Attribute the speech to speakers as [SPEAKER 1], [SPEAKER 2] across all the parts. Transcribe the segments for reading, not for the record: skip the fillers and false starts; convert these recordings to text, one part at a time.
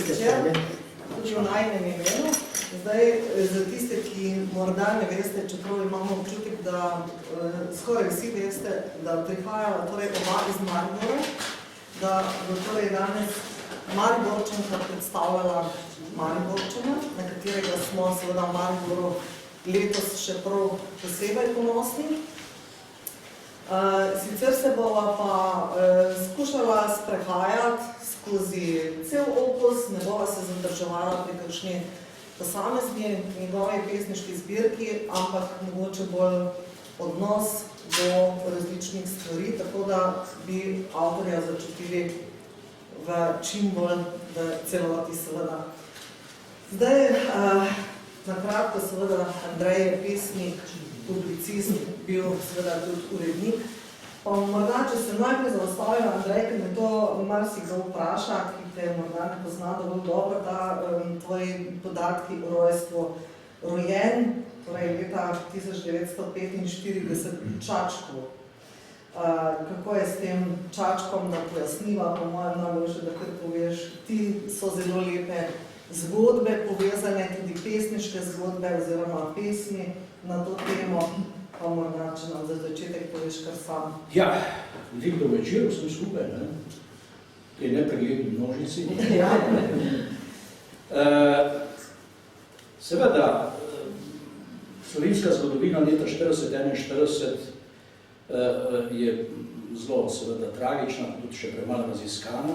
[SPEAKER 1] večer, tudi v najnem imenu. Zdaj, za tiste, ki morda ne veste, čeprav imamo občutek, da skoraj vsi veste, da prihajajo torej oba iz Maribora, da bo torej danes Mariborčanka predstavljala Mariborčana, na katerega smo seveda v Mariboru letos še prav posebej ponosni. Sicer se bova pa skušala sprehajati skozi cel opus, ne bova se zadrževala pri kakšni posamezni njegovi pesniški zbirki, ampak mogoče bolj odnos do različnih stvari, tako da bi avtorja začutili v čim bolj v celoti seveda. Zdaj, nakratko seveda, Andrej je pesnik, publicist, bil seveda tudi urednik. Pa morda, če se najprej zaustavlja, Andrej, ker me to marsikdo vpraša, ki te morda ne pozna dovolj dobro, da tvoji podatki o rojstvu rojen, torej leta 1945 Čačku. Kako je s tem Čačkom, da pojasniva, po mojem najboljše, da kar poveš, ti so zelo lepe zgodbe povezane, tudi pesniške zgodbe oziroma pesmi na to temo, pa morda, če nam za začetek poveš kar sam.
[SPEAKER 2] Ja, lep do večer, vsem skupaj, ne? Tej nepregledni množici.
[SPEAKER 1] Ja.
[SPEAKER 2] Seveda, slovenska zgodovina leta 1941 je zelo seveda tragična, tudi še premalo raziskana.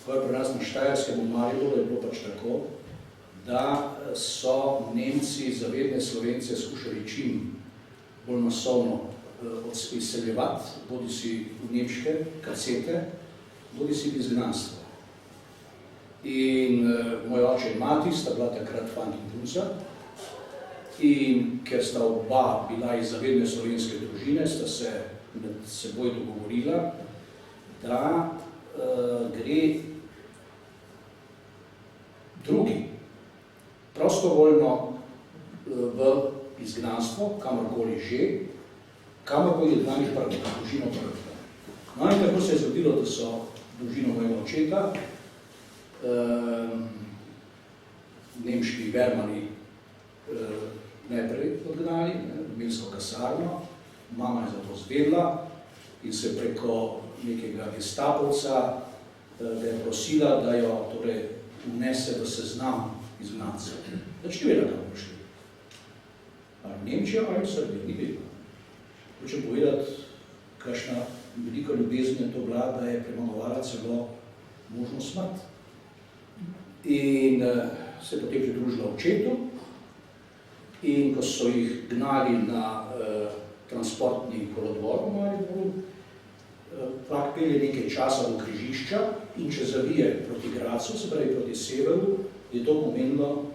[SPEAKER 2] Ko je pri nas na Štajerskem v Mariboru je bilo pač tako, da so Nemci zavedne Slovence skušali čim bolj masovno izseljevati, bodi si v nemške kacete, bodi si v izgnanstvo. In moj oče in mati sta bila takrat fant in punca, in ker sta oba bila iz zavedne slovenske družine, sta se med seboj dogovorila, da gre drugi prostovoljno v izgnanstvo, kamorkoli že, kamorkoli je danih prvega, družino prvega. No in tako se je zgodilo, da so družino mojega očeta, nemški Vermani najprej odgnali, v Milsko kasarno, mama je za to zvedla in se preko nekega gestapovca da je prosila, da jo torej vnese v seznam izgnancev. Znači ni vedela, kako prišli. Ali Nemčija ali Srbija, ni vedela. Hočem povedati, kakšna velika ljubezen je to bila, da je premagovala celo možno smrt. In se je potem pridružila očetu in ko so jih gnali na transportni kolodvor v Mariboru, vlak pelje nekaj časa do križišča in če zavije proti Gracu, se pravi proti severu, je to pomenilo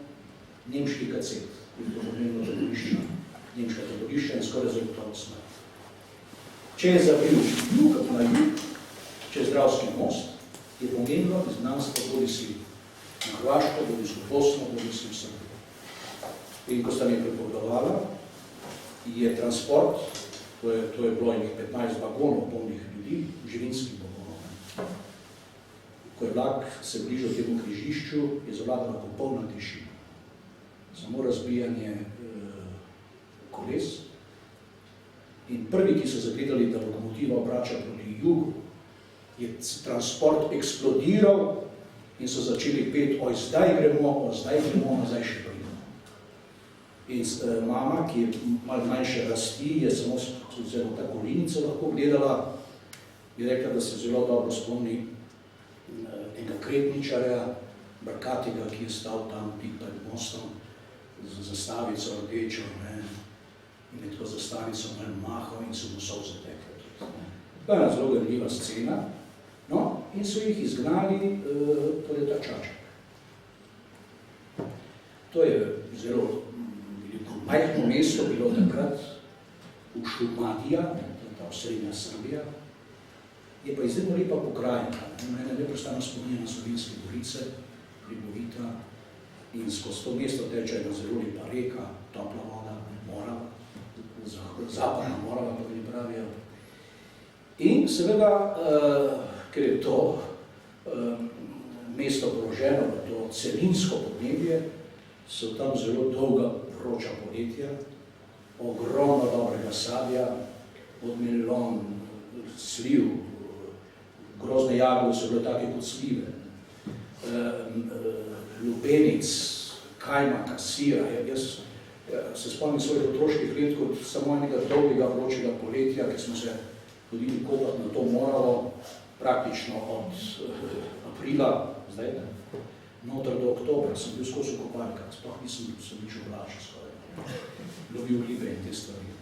[SPEAKER 2] nemški kacet, je to pomenilo taborišča, nemška taborišča in skoraj zagotovo smrt. Če je zavil jug na jug, čez Dravski most, je pomenilo izgnanstvo bodi si na Hrvaško, bodi si v Bosno, bodi si v Srbijo. In ko sta mi pripovedovala, je transport, to je bilo enih 15 vagonov polnih ljudi, živinskih vagonov. Ko je vlak se bližal temu križišču, je zavladala popolna tišina. Samo razbijanje koles. In prvi, ki so zagledali, da lokomotiva obrača proti jugu, je transport eksplodiral in so začeli peti, oj, zdaj gremo, nazaj še pridemo. In mama, ki je malo manjše rasti, je samo zelo ta kolinico lahko gledala, je rekla, da se zelo dobro spomni enega kretničarja, Brkatega, ki je stal tam tik pred mostom z zastavico rdečo, in je tako zastavico malo mahal in so mu solze tekle. To je ena zelo grljiva scena. No, in so jih izgnali torej ta Čaček. To je zelo majhno mesto bilo takrat v Šumadija, ta osrednja Srbija, je pa izredno lepa pokrajina. Mene neprestano spominja na Slovenske gorice, hribovita, in skozi to mesto teče ena zelo lepa reka, topla voda, Morava, zapadna Morava, pa tudi pravijo. In seveda, ker je to mesto položeno v to celinsko podnebje, so tam zelo dolga vroča poletja, ogromno dobrega sadja, od melon, sliv, grozne jagode so bile take kot slive, lubenic, kajmaka, sira. Jaz se spomnim svojih otroških let kot samo enega dolgega vročega poletja, ki smo se hodili kopati na to Moravo, praktično od aprila, zdaj ne, noter do oktobra, sem bil skozi v kopalkah, sploh nisem se nič oblačil skoraj, dobil ribe in te stvari.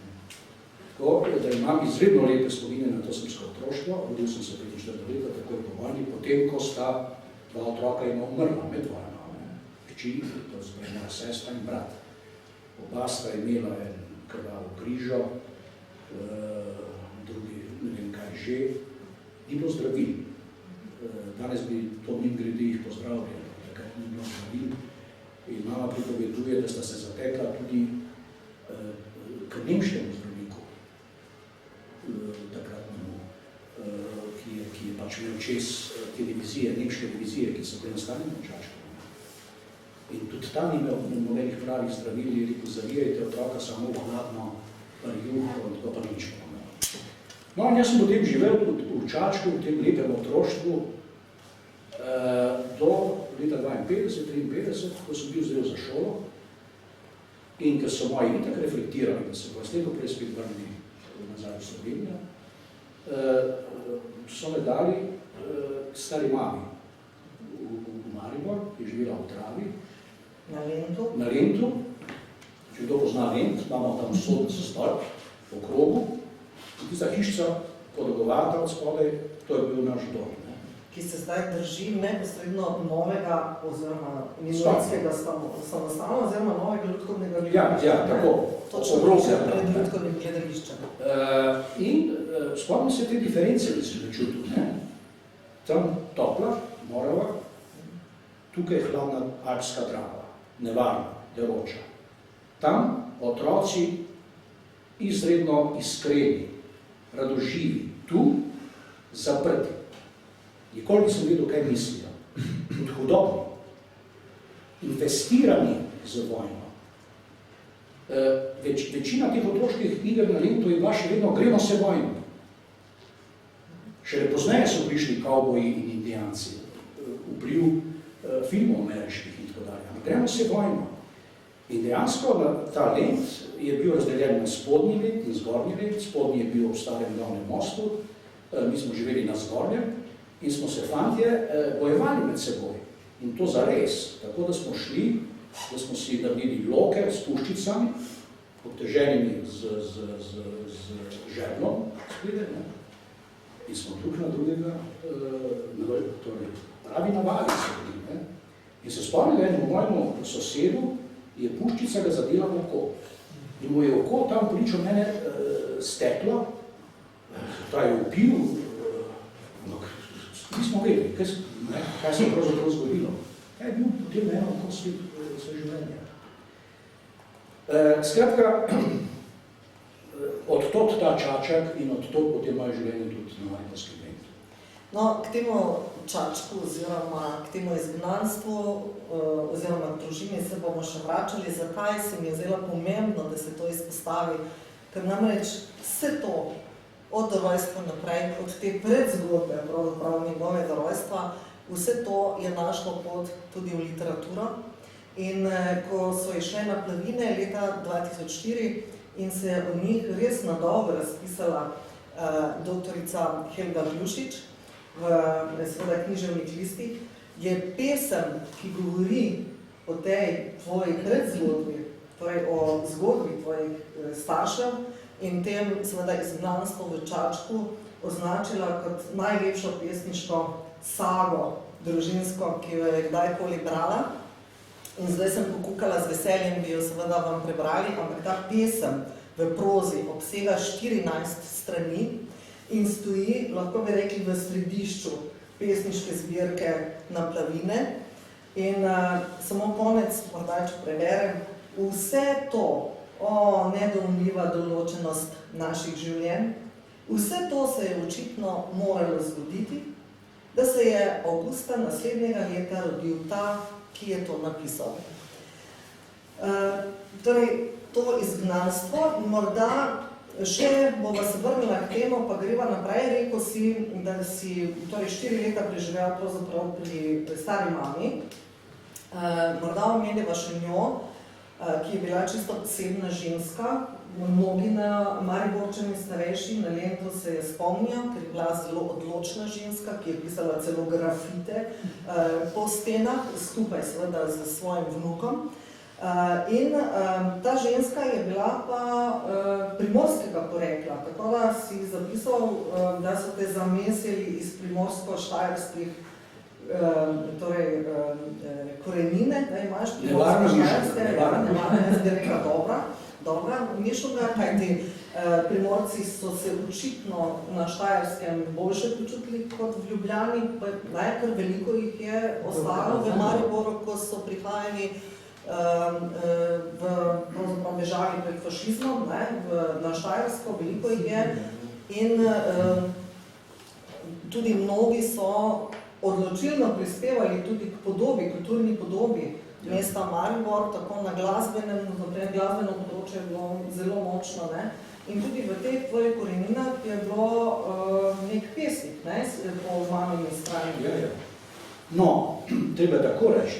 [SPEAKER 2] Tako, da imam izredno lepe spomine na to samsko otroštvo, rodil sem se 45 leta, takoj po vojni, potem, ko sta dva otroka ima umrla med vojno, hči, to je moja sestra in brat. Oba sta imela en krvavo križo, drugi ne vem kaj že, ni bilo zdravil. Danes bi to mimogrede jih pozdravljali, takrat ni bilo zdravil. In mama pripoveduje, da sta se zatekla tudi k nemškemu zdravniku, takratnemu, ki je pač imel čez televizije, nemške televizije, ki so bile nastanjene v Čačku. In tudi tam ni imel nobenih pravih zdravil, je rekel, zavijajte otroka samo v hladno juho, tako pa nič pomeni. No, in jaz sem potem živel v Čačku, v tem lepem otroštvu, do leta 52-53, ko sem bil zdaj za šolo. In ker so moji itak reflektirali, da se bo slejko prej spet vrnili nazaj v Slovenijo, so me dali k stari mami v Maribor, ki je živela v Travi.
[SPEAKER 1] Na Lentu.
[SPEAKER 2] Na Lentu. Če kdo pozna Lent, imamo tam sodni stolp v krogu. In tista hišca, podolgovata od spodaj, to je bil naš dom.
[SPEAKER 1] Ki se zdaj drži neposredno novega oziroma minoritskega samostana oziroma novega ljudkovnega gledališča.
[SPEAKER 2] Ja, tako.
[SPEAKER 1] Točno pred ljudkovnim gledališčem.
[SPEAKER 2] In spomnim se te diference, ki sem začutil. Tam topla, Morava, tukaj je hladna alpska Drava, nevarna, deroča. Tam otroci izredno iskreni, radoživi, tu zaprti. Nikoli nisem vedel, kaj mislijo. Tudi hudobni, investirani z vojno. Večina teh otroških iger na Lentu je bila še vedno, gremo se vojno. Šele pozneje so prišli kavboji in indijanci, vpliv filmov ameriških in tako dalje. Ampak gremo se vojno. In dejansko ta Lent je bil razdeljen na spodnji Lent in zgornji Lent. Spodnji je bil ob starem glavnem mostu, mi smo živeli na zgornjem in smo se fantje bojevali med seboj. In to zares, tako da smo šli, da smo si naredili loke s puščicami, obteženimi z žeblom, in smo drug na drugega, torej pravi navali se bili. In se spomnim, da enemu mojemu sosedu je puščica ga zadela v oko. In mu je oko tam pričo mene steklo, ta je upil, nismo vedeli, kaj se je pravzaprav zgodilo. Kaj je bil potem eno oko svoje življenje. Skratka, odtot ta Čačak in odtot potem moje življenje tudi na Mariborskem Lentu.
[SPEAKER 1] No, k temu Čačku oziroma k temu izgnanstvu oziroma k družini se bomo še vračali. Zakaj se mi je zdelo pomembno, da se to izpostavi? Ker namreč vse to od rojstva naprej, od te predzgodbe pravzaprav njegovega rojstva, vse to je našlo pot tudi v literaturo. In ko so išle na Plavine leta 2004 in se je o njih res na dolgo razpisala doktorica Helga Glušič v književnih listih, je pesem, ki govori o tej tvoji predzgodbi, torej o zgodbi tvojih staršev in tem seveda izgnanstvo v Čačku označila kot najlepšo pesniško sago družinsko, ki jo je kdajkoli brala. In zdaj sem pokukala z veseljem, bi jo seveda vam prebrali, ampak ta pesem v prozi obsega 14 strani in stoji, lahko bi rekli, v središču pesniške zbirke Na Plavine. In samo konec, morda če preberem, vse to, nedoumljiva določenost naših življenj, vse to se je očitno moralo zgoditi, da se je avgusta naslednjega leta rodil ta, ki je to napisal. Torej, to izgnanstvo, morda še bova se vrnila k temu, pa greva naprej. Rekel si, da si torej 4 leta preživel pravzaprav pri stari mami. Morda omenjava še njo, ki je bila čisto posebna ženska. Mnogi na Mariborčani starejši na Lentu se je spomnijo, ker je bila zelo odločna ženska, ki je pisala celo grafite po stenah, skupaj seveda z svojim vnukom. In ta ženska je bila pa primorskega porekla, tako da si zapisal, da so te zamesili iz primorsko-štajerskih korenine, da imaš primorsko-štajerske, nevarna, jaz bi rekla dobra mišljenja, kajti Primorci so se očitno na Štajerskem boljše počutili kot v Ljubljani, ker veliko jih je ostalo v Mariboru, ko so prihajali v bežali pred fašizmom, na Štajersko, veliko jih je. In tudi mnogi so odločilno prispevali tudi k podobi, kulturni podobi mesta Maribor, tako na glasbenem, naprej glasbeno področje je bilo zelo močno. In tudi v teh tvojih koreninah je bilo nek pesnik, po mamini strani.
[SPEAKER 2] No, treba tako reči,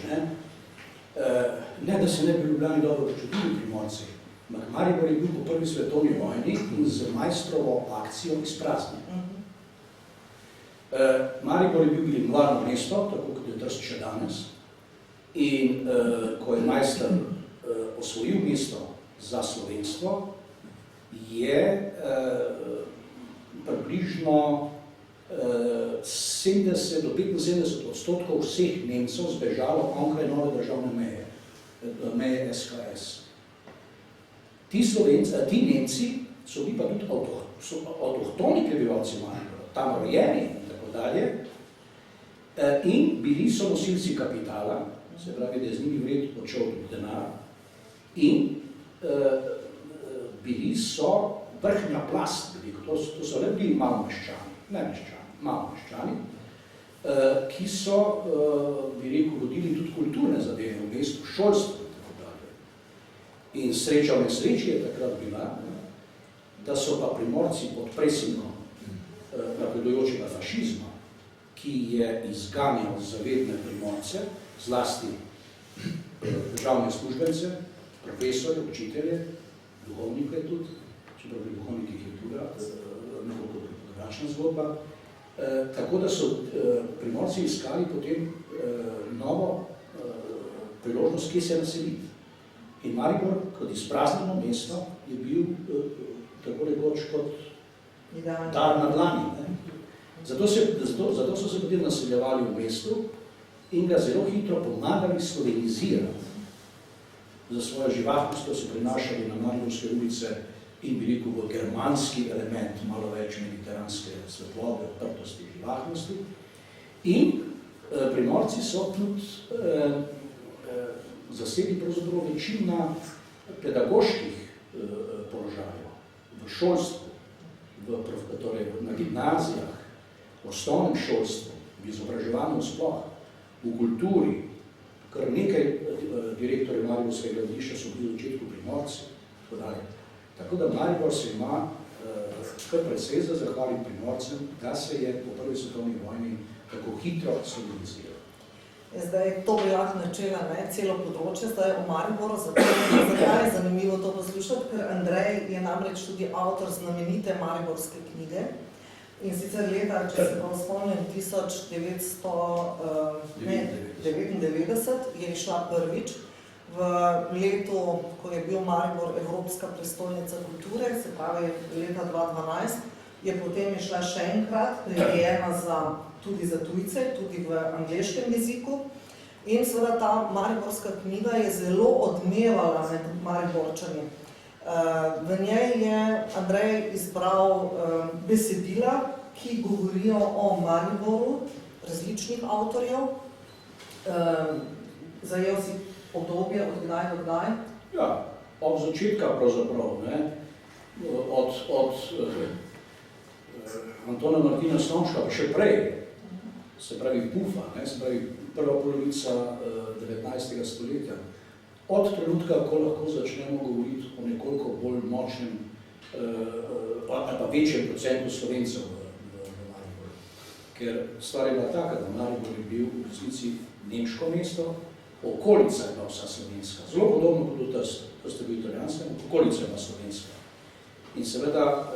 [SPEAKER 2] ne da se ne bi v Ljubljani dobro počutili Primorci. Maribor je bil po prvi svetovni vojni in z Majstrovo akcijo izpraznjen. Maribor je bil bilingualno mesto, tako kot je Trst še danes. In ko je Majster osvojil mesto za slovenstvo, je približno 70 do 75% vseh Nemcev zbežalo onkraj nove državne meje SHS. Ti Nemci so bili pa tudi avtohtoni prebivalci Maribora, tam rojeni in tako dalje, in bili so nosilci kapitala, se pravi, da je z njimi vred počel tudi denar, in bili so vrhnja plast, to so le bili malo meščani, ki so, bi rekel, vodili tudi kulturne zadeve v mestu, šolstvo in tako dalje. In sreča v nesreči je takrat bila, da so pa Primorci pod presinkom napredujočega fašizma, ki je izganjal zavedne Primorce, zlasti državne službence, profesorje, učitelje, duhovnike tudi, čeprav pri duhovnikih je tudi nekoliko drugačna zgodba. Tako da so Primorci iskali potem novo priložnost, kje se naseliti. In Maribor, kot izpraznjeno mesto, je bil tako rekoč kot dar na dlani. Zato so se potem naseljevali v mestu in ga zelo hitro pomagali slovenizirati. Za svojo živahnost so prinašali na Mariborske ulice in bi rekel v germanski element, malo več mediteranske svetlobe, odprtosti, živahnosti. In Primorci so tudi zasedli pravzaprav večina pedagoških položajev v šolstvu, na gimnazijah, v osnovnem šolstvu, v izobraževanju sploh, v kulturi. Kar nekaj direktorjev Mariborskega gledališča so bili v začetku Primorci. Tako da Maribor se ima kar precej za zahvalim Primorcem, da se je po prvi svetovni vojni tako hitro sloveniziral.
[SPEAKER 1] Zdaj, to bi lahko načela celo področje, zdaj v Mariboru, zakaj je zanimivo to poslušati, ker Andrej je namreč tudi avtor znamenite mariborske knjige. In sicer leta, če se prav spomnim, 1999 je išla prvič, v letu, ko je bil Maribor Evropska prestolnica kulture, se pravi leta 2012, je potem išla še enkrat, prevejena tudi za tujce, tudi v angleškem jeziku. In seveda ta mariborska knjiga je zelo odmevala med Mariborčani. V njej je Andrej izbral besedila, ki govorijo o Mariboru, različnih avtorjev. Zajel si obdobje od kdaj do kdaj?
[SPEAKER 2] Ja, od začetka pravzaprav, od Antona Martina Slomška, pa še prej. se pravi pufa, se pravi prva polovica 19. stoletja. Od trenutka, ko lahko začnemo govoriti o nekoliko bolj močnem ali pa večjem procentu Slovencev v Mariboru. Ker stvar je bila taka, da Maribor je bil v resnici nemško mesto, okolica je bila vsa slovenska. Zelo podobno kot v Trstu. Trst je bil italijanska, okolica je bila slovenska. In seveda,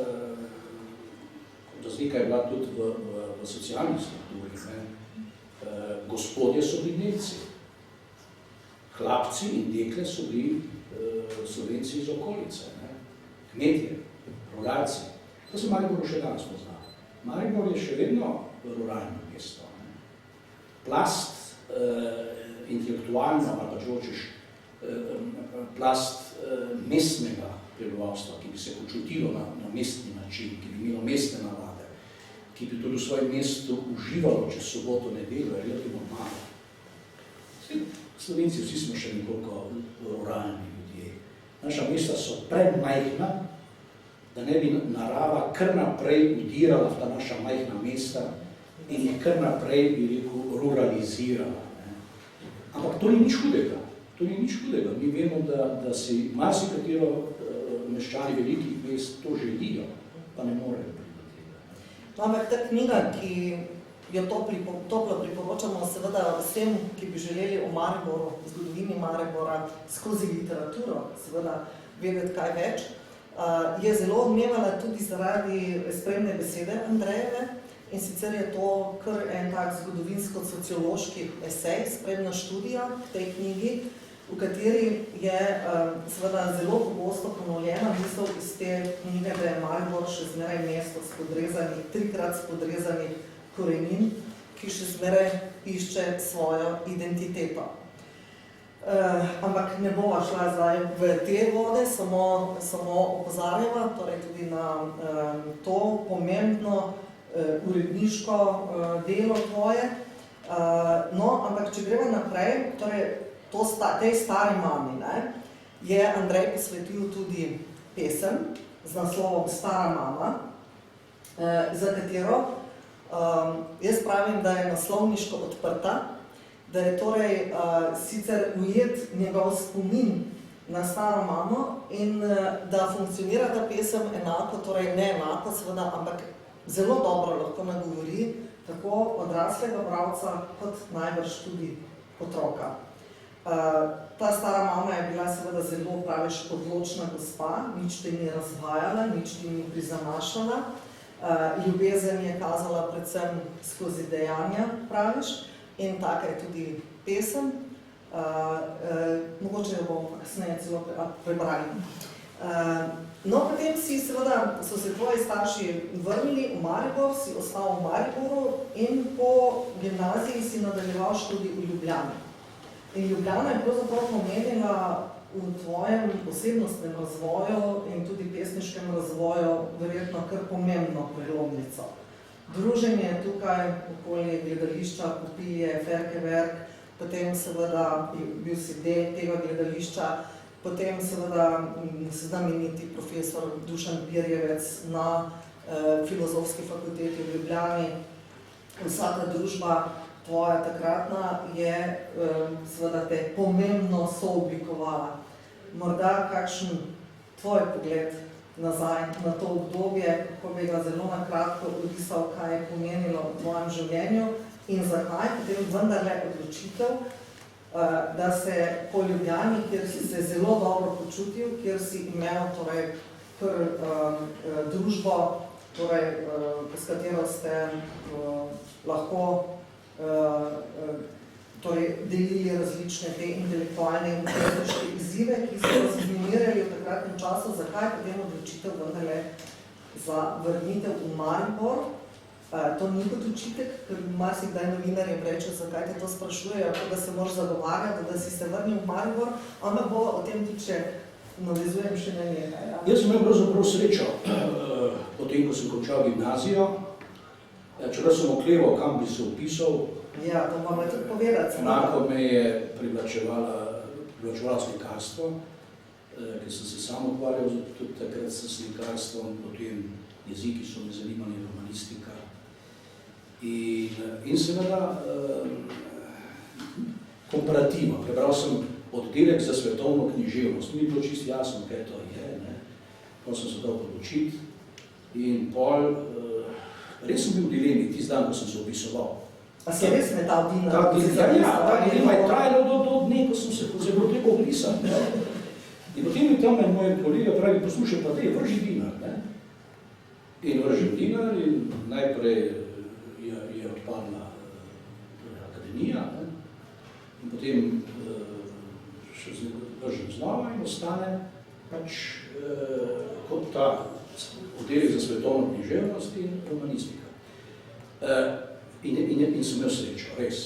[SPEAKER 2] razlika je bila tudi v socialnih strukturih. Gospodje so bili Nemci. Hlapci in dekle so bili Slovenci iz okolice. Kmetje, ruralci. To se Mariboru še danes pozna. Maribor je še vedno ruralno mesto. Plast intelektualno, ali pa če hočeš, plast mestnega prebivalstva, ki bi se počutilo na mestni način, ki bi imelo mestne navade, ki bi tudi v svojem mestu uživalo čez soboto, nedeljo, je relativno malo. Slovenci vsi smo še nekoliko ruralni ljudje. Naša mesta so premajhna, da ne bi narava kar naprej udirala v ta naša majhna mesta in je kar naprej, bi rekel, ruralizirala. Ampak to ni nič hudega. To ni nič hudega. Mi vemo, da si marsikatero meščani velikih mest to želijo, pa ne morejo priti tega.
[SPEAKER 1] Ampak ta knjiga, ki jo toplo priporočamo seveda vsem, ki bi želeli o Mariboru, zgodovini Maribora, skozi literaturo, seveda vedeti kaj več, je zelo odmevala tudi zaradi spremne besede Andrejeve, in sicer je to kar en tak zgodovinsko-sociološki esej, spremna študija v tej knjigi, v kateri je seveda zelo pogosto ponovljena misel iz te knjige, da je Maribor še zmeraj mesto spodrezanih, trikrat spodrezanih korenin, ki še zmeraj išče svojo identiteto. Ampak ne bova šla zdaj v te vode, samo opozarjava, torej tudi na to pomembno uredniško delo tvoje. No, ampak če greva naprej, torej tej stari mami, je Andrej posvetil tudi pesem z naslovom Stara mama, za katero jaz pravim, da je naslovniško odprta, da je torej sicer ujet njegov spomin na staro mamo in da funkcionira ta pesem enako, torej ne enako seveda, ampak zelo dobro lahko nagovori tako odraslega bralca kot najbrž tudi otroka. Ta stara mama je bila seveda zelo, praviš, odločna gospa, nič te ni razvajala, nič ti ni prizanašala, ljubezen je kazala predvsem skozi dejanja, praviš, in taka je tudi pesem, mogoče jo bomo kasneje celo prebrali. No, potem so se tvoji starši vrnili v Maribor, si ostal v Mariboru in po gimnaziji si nadaljeval študij v Ljubljani. In Ljubljana je pravzaprav pomenila v tvojem osebnostnem razvoju in tudi pesniškem razvoju verjetno kar pomembno prelomnico. Druženje tukaj okoli gledališča, Kopije, Ferkeberg, potem seveda bil si del tega gledališča, potem seveda znameniti profesor Dušan Birjevec na Filozofski fakulteti v Ljubljani. Vsa ta družba tvoja takratna je seveda te pomembno sooblikovala. Morda kakšen tvoj pogled nazaj na to obdobje, kako bi ga zelo na kratko orisal, kaj je pomenilo v tvojem življenju in zakaj potem vendarle odločitev, da se po Ljubljani, kjer si se zelo dobro počutil, kjer si imel torej družbo, torej, s katero ste lahko torej delili različne te intelektualne in pesniške izzive, ki so vas izminirali v takratnem času, zakaj potem odločitev vendarle za vrnitev v Maribor. To ni kot očitek, ker marsikdaj novinarjem reče, zakaj te to sprašujejo, da se moraš zagovarjati, da si se vrnil v Maribor, ampak bo o tem tudi, če navezujem še na nekaj. Ja?
[SPEAKER 2] Jaz sem imel pravzaprav srečo, potem, ko sem končal gimnazijo, čeprav sem okleval, kam bi se vpisal.
[SPEAKER 1] Ja, to moram tudi povedati.
[SPEAKER 2] Enako me je privlačevalo slikarstvo, ker sem se sam ukvarjal tudi takrat s slikarstvom, potem jeziki so me zanimali, romanistika. In seveda komparativa. Prebral sem oddelek za svetovno književnost. Ni bilo čisto jasno, kaj to je. Potem sem se dal odločiti in pol, res sem bil v dilemi tisti dan, ko sem se opisoval.
[SPEAKER 1] A si res metal dinar?
[SPEAKER 2] Ta dilema je trajala do dne, ko sem se zelo treba obrisati. In potem je tam moj kolega pravi, poslušaj pa te, vrži dinar. In vržim dinar in najprej je odpadla akademija in potem še vržim znova in ostane pač kot ta oddelek za svetovno književnost in romanistika. In sem imel srečo, res.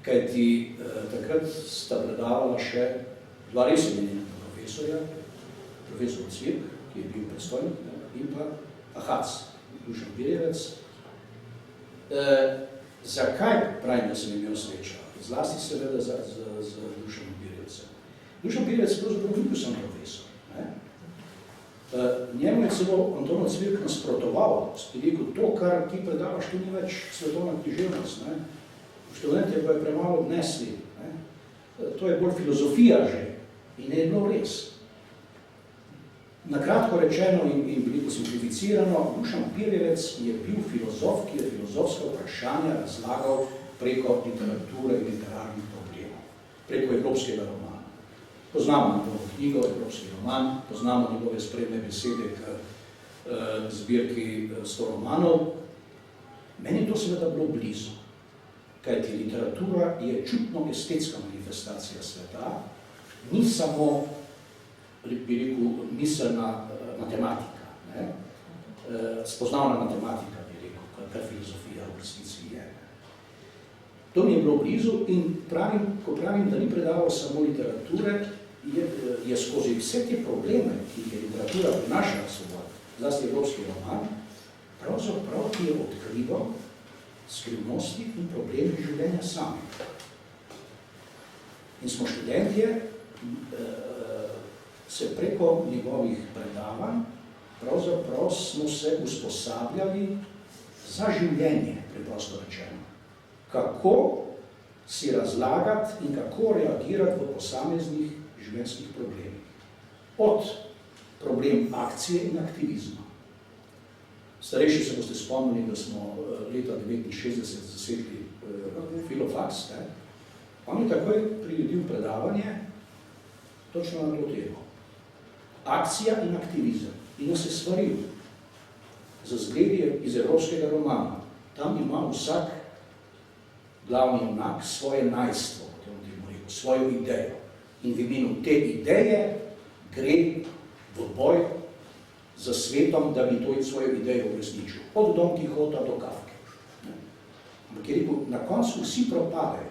[SPEAKER 2] Kajti takrat sta predavala še dva res imenjena profesorja, profesor Cvirk, ki je bil predstojnik, in pa Ahac, Dušan Birjevec. Zakaj pravim, da sem imel srečo? Zlasti seveda z Dušanom Birjevcem. Dušan Birjevec pravzaprav ni bil sam profesor. Njemu je celo Anton Cvirk nasprotoval, je rekel, to, kar ti predavaš, to ni več svetovna književnost. Študentje pa je premalo odnesli. To je bolj filozofija že in je bilo res. Na kratko rečeno in veliko simplificirano, Dušan Birjevec je bil filozof, ki je filozofska vprašanja razlagal preko literature in literarnih problemov, preko evropskega romana. Poznamo njegovo knjigo, Evropski roman, poznamo njegove spremne besede k zbirki 100 romanov. Meni je to seveda bilo blizu, kajti literatura je čutno estetska manifestacija sveta, ni samo, bi rekel, miselna matematika, spoznavna matematika, bi rekel, kar filozofija v resnici je. To mi je bilo blizu in ko pravim, da ni predaval samo literature, je skozi vse te probleme, ki je literatura prinašala seboj, zlasti evropski roman, pravzaprav ki je odkrival skrivnosti in problemi življenja sami. In smo študentje se preko njegovih predavanj, pravzaprav smo se usposabljali za življenje, preprosto rečeno. Kako si razlagati in kako reagirati v posameznih življenjskih problemih. Od problem akcije in aktivizma. Starejši se boste spomnili, da smo leta 1969 zasedli Filofaks. On je takoj priredil predavanje točno na to temo. Akcija in aktivizem. In nas je svaril za zgledi iz evropskega romana. Tam ima vsak glavni junak svoje najstvo, svojo idejo. In v imenu te ideje gre v boj za svetom, da bi to svojo idejo uresničil. Od Don Quixota do Kafke. Ampak je rekel, na koncu vsi propadajo,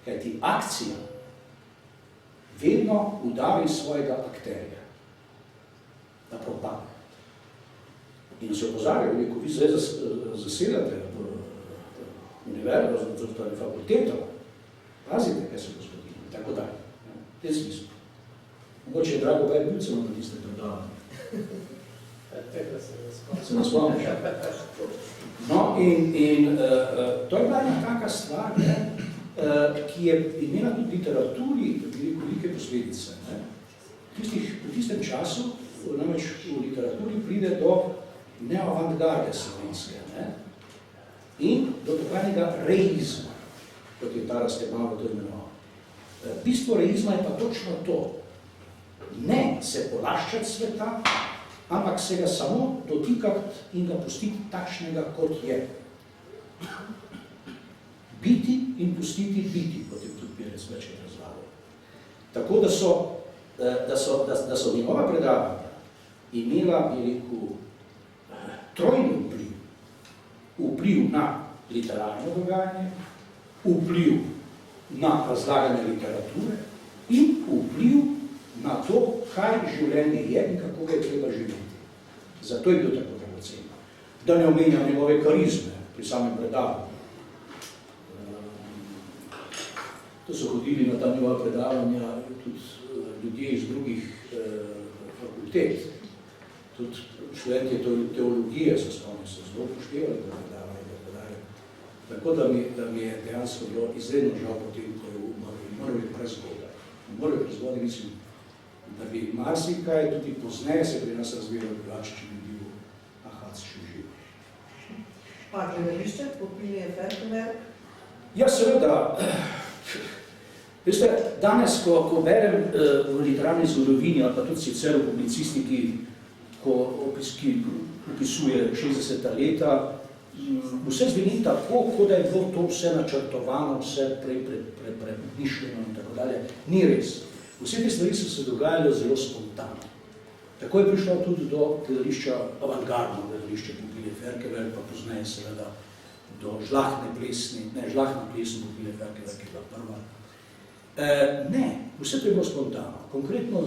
[SPEAKER 2] kajti akcija vedno udari svojega akterja, da propade. In se opozarjajo, rekel, vi zdaj zasedate univerzo, torej fakulteto, pazite, kaj se bo zgodilo, in tako dalje. V tem smislu. Mogoče je Drago Baj bil celo na tiste predavanje. Se nas spomniš? No, in to je bila ena taka stvar, ki je imela tudi literaturi velike posledice. V tistem času, namreč v literaturi pride do neoavantgarde slovenske in do takranega reizma, kot je ta Raztemal to imenoval. Bistvo reizma je pa točno to. Ne se polaščati sveta, ampak se ga samo dotikati in ga pustiti takšnega, kot je. Biti in pustiti biti, kot je tudi Pirec večkrat razlagal. Tako da so njegova predavanja imela, bi rekel, trojni vpliv. Vpliv na literarno dogajanje, vpliv na razlaganje literature in vpliv na to, kaj življenje je in kako ga je treba živeti. Zato je bil tako dragocen. Da ne omenjam njegove karizme pri samem predavanju. To so hodili na ta njegova predavanja tudi ljudje iz drugih fakultet. Tudi študentje teologije so spomnili, so zelo upoštevali to predavanje. tako da mi je dejansko bilo izredno žal potem, ko je umrl prezgodaj. Umrl prezgodaj, mislim, da bi marsikaj tudi pozneje se pri nas razvijalo drugače, če bi bil Ahac še živ.
[SPEAKER 1] Pa gledališče, Popilje Ferkenberg?
[SPEAKER 2] Ja, seveda. Veste, danes, ko berem v literarni zgodovini, ali pa tudi sicer v publicistiki, ki opisuje 60. leta, vse zveni tako, kot da je bilo to vse načrtovano, vse premišljeno in tako dalje. Ni res. Vse te stvari so se dogajale zelo spontano. Tako je prišlo tudi do gledališča, avantgardno gledališče Popilje Ferkenberg, pa pozneje seveda do žlahtne plesni Popilje Ferkenberg, ki je bila prva. Ne, vse to je bilo spontano. Konkretno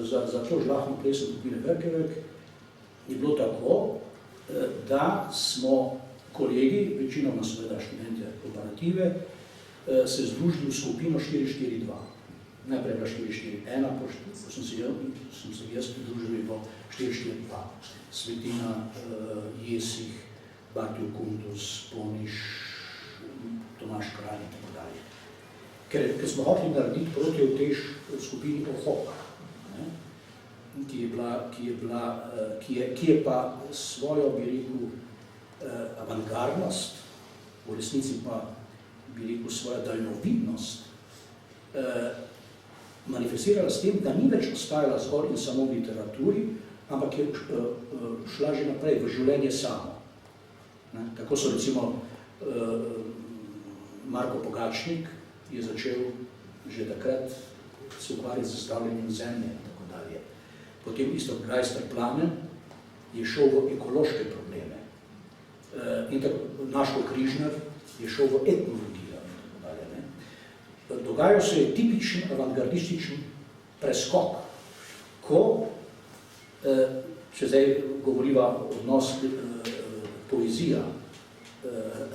[SPEAKER 2] za to žlahtno plesno Popilje Ferkenberg je bilo tako, da smo kolegi, večinoma seveda študente operative, se združili v skupino 4-4-2. Najprej bila 4-4-1, ko sem se jaz pridružil po 4-4-2. Svetina, Jesih, Bartol Kunduz, Poniš, Tomaž Kralj in tako dalje. Ker smo hoteli narediti proti v tej skupini Ohok, ki je pa svojo, bi rekel, avantgardnost, v resnici pa, bi rekel, svojo daljnovidnost, manifestirala s tem, da ni več ostajala zgolj in samo v literaturi, ampak je šla že naprej v življenje samo. Tako so recimo Marko Pogačnik je začel že takrat se ukvarjati z zastavljanjem zemlje in tako dalje. Potem isto Greister Plamen je šel v ekološke probleme. In tako Naško Križnar je šel v etnologijo in tako dalje. Dogajal se je tipičen avantgardističen preskok, ko, če zdaj govoriva odnos poezija,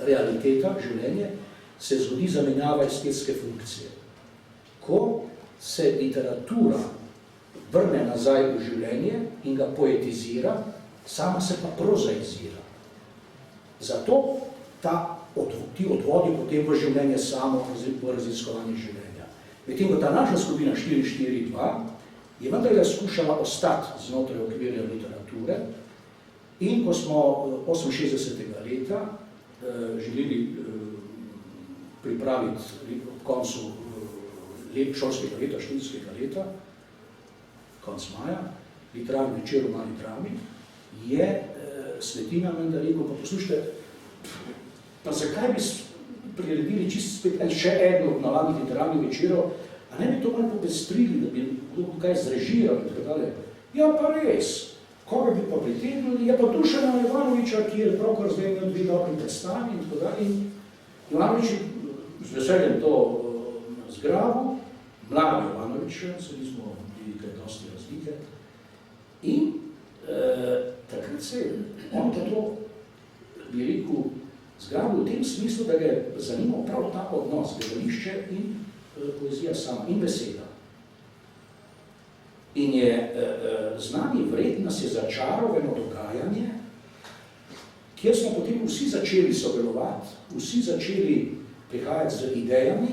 [SPEAKER 2] realiteta, življenje, se zgodi zamenjava estetske funkcije. Ko se literatura vrne nazaj v življenje in ga poetizira, sama se pa prozaizira. Zato ti odvodi potem v življenje samo, v raziskovanje življenja. Medtem ko ta naša skupina 4-4-2 je vendarle skušala ostati znotraj okvirja literature in ko smo 68. leta želeli pripraviti ob koncu šolskega leta, študijskega leta, konc maja, literarni večer v Mali drami, je Svetina menda rekel, pa poslušajte, pa zakaj bi priredili čisto spet še eno od navadnih literarnih večerov, a ne bi to malo popestrili, da bi kdo kaj zrežirali in tako dalje. Ja, pa res, koga bi pa pritegnili, je pa Dušana Jovanoviča, ki je pravkar zdaj imel dve dobri predstavi in tako dalje. Jovanovič je z veseljem to zgrabil, mlada Jovanoviča, se nismo bili kaj dosti razlike. In takrat se on pa to, bi rekel, zgrabil v tem smislu, da ga je zanimal prav ta odnos, gledališče in poezija sama in beseda. In je znani vred nas je začarovano dogajanje, kjer smo potem vsi začeli sodelovati, vsi začeli prihajati z idejami,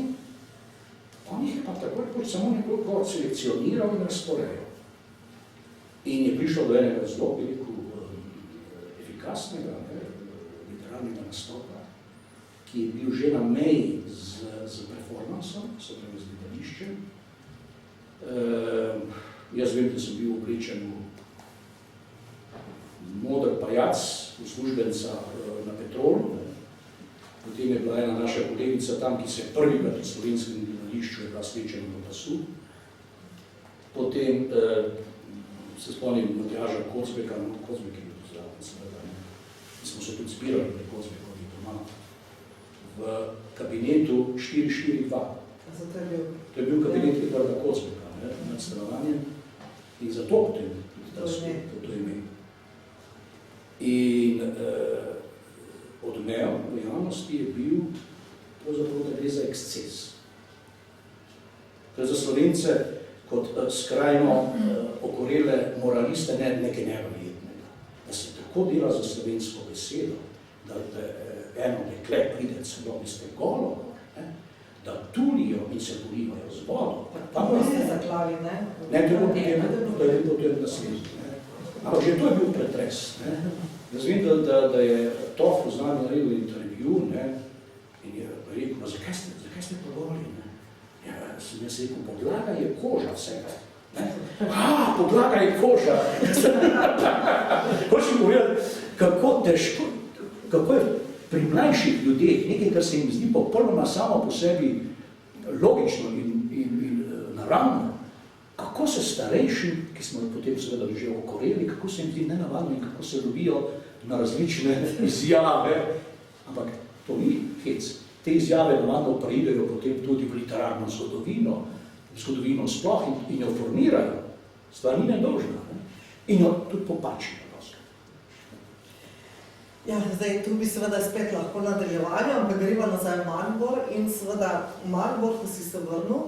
[SPEAKER 2] on jih je pa tako rekoč samo nekoliko selekcioniral in razporejal. In je prišlo do enega zelo, bi rekel, efikasnega, literarnega nastopa, ki je bil že na meji z performansom, se pravi z gledališčem. Jaz vem, da sem bil oblečen v moder pajac, uslužbenca na Petrolu. Potem je bila ena naša kolegica tam, ki se je prvikrat v slovenskem gledališču je bila slečena v pasu. Potem se spomnim Matjaža Kocbeka, Kocbek je bil zraven, seveda. Smo se tudi zbirali pri Kocbekovi doma v kabinetu 4-4-2. To je bil kabinet Edvarda Kocbeka, nad stanovanjem. In zato potem to ime. In odmev v javnosti je bil pravzaprav, da gre za eksces. To je za Slovence kot skrajno okorele moraliste nekaj neverjetnega. Da se tako dela za slovensko besedo, da eno tle pride celo iz Tegolov, da tulijo in se polivajo z vodo.
[SPEAKER 1] Pa niste zaklavi, ne?
[SPEAKER 2] Ne, to je bilo potem naslednji. Ampak že to je bil pretres. Jaz vem, da je Tof z nami naredil intervju, in je rekel, zakaj ste pa govorili? Ja, sem jaz rekel, podlaga je koža vsega. Podlaga je koža. Hočem povedati, kako težko, kako je pri mlajših ljudeh nekaj, kar se jim zdi popolnoma samo po sebi logično in naravno, kako se starejši, ki smo potem seveda že okoreli, kako se jim zdi nenavadno in kako se dobijo na različne izjave. Ampak to ni hec. Te izjave navadno preidejo potem tudi v literarno zgodovino sploh in jo formirajo. Stvar ni nedolžna. In jo tudi popačijo.
[SPEAKER 1] Ja, zdaj, tu bi seveda spet lahko nadaljevali, ampak greva nazaj v Maribor in seveda Maribor, ko si se vrnil,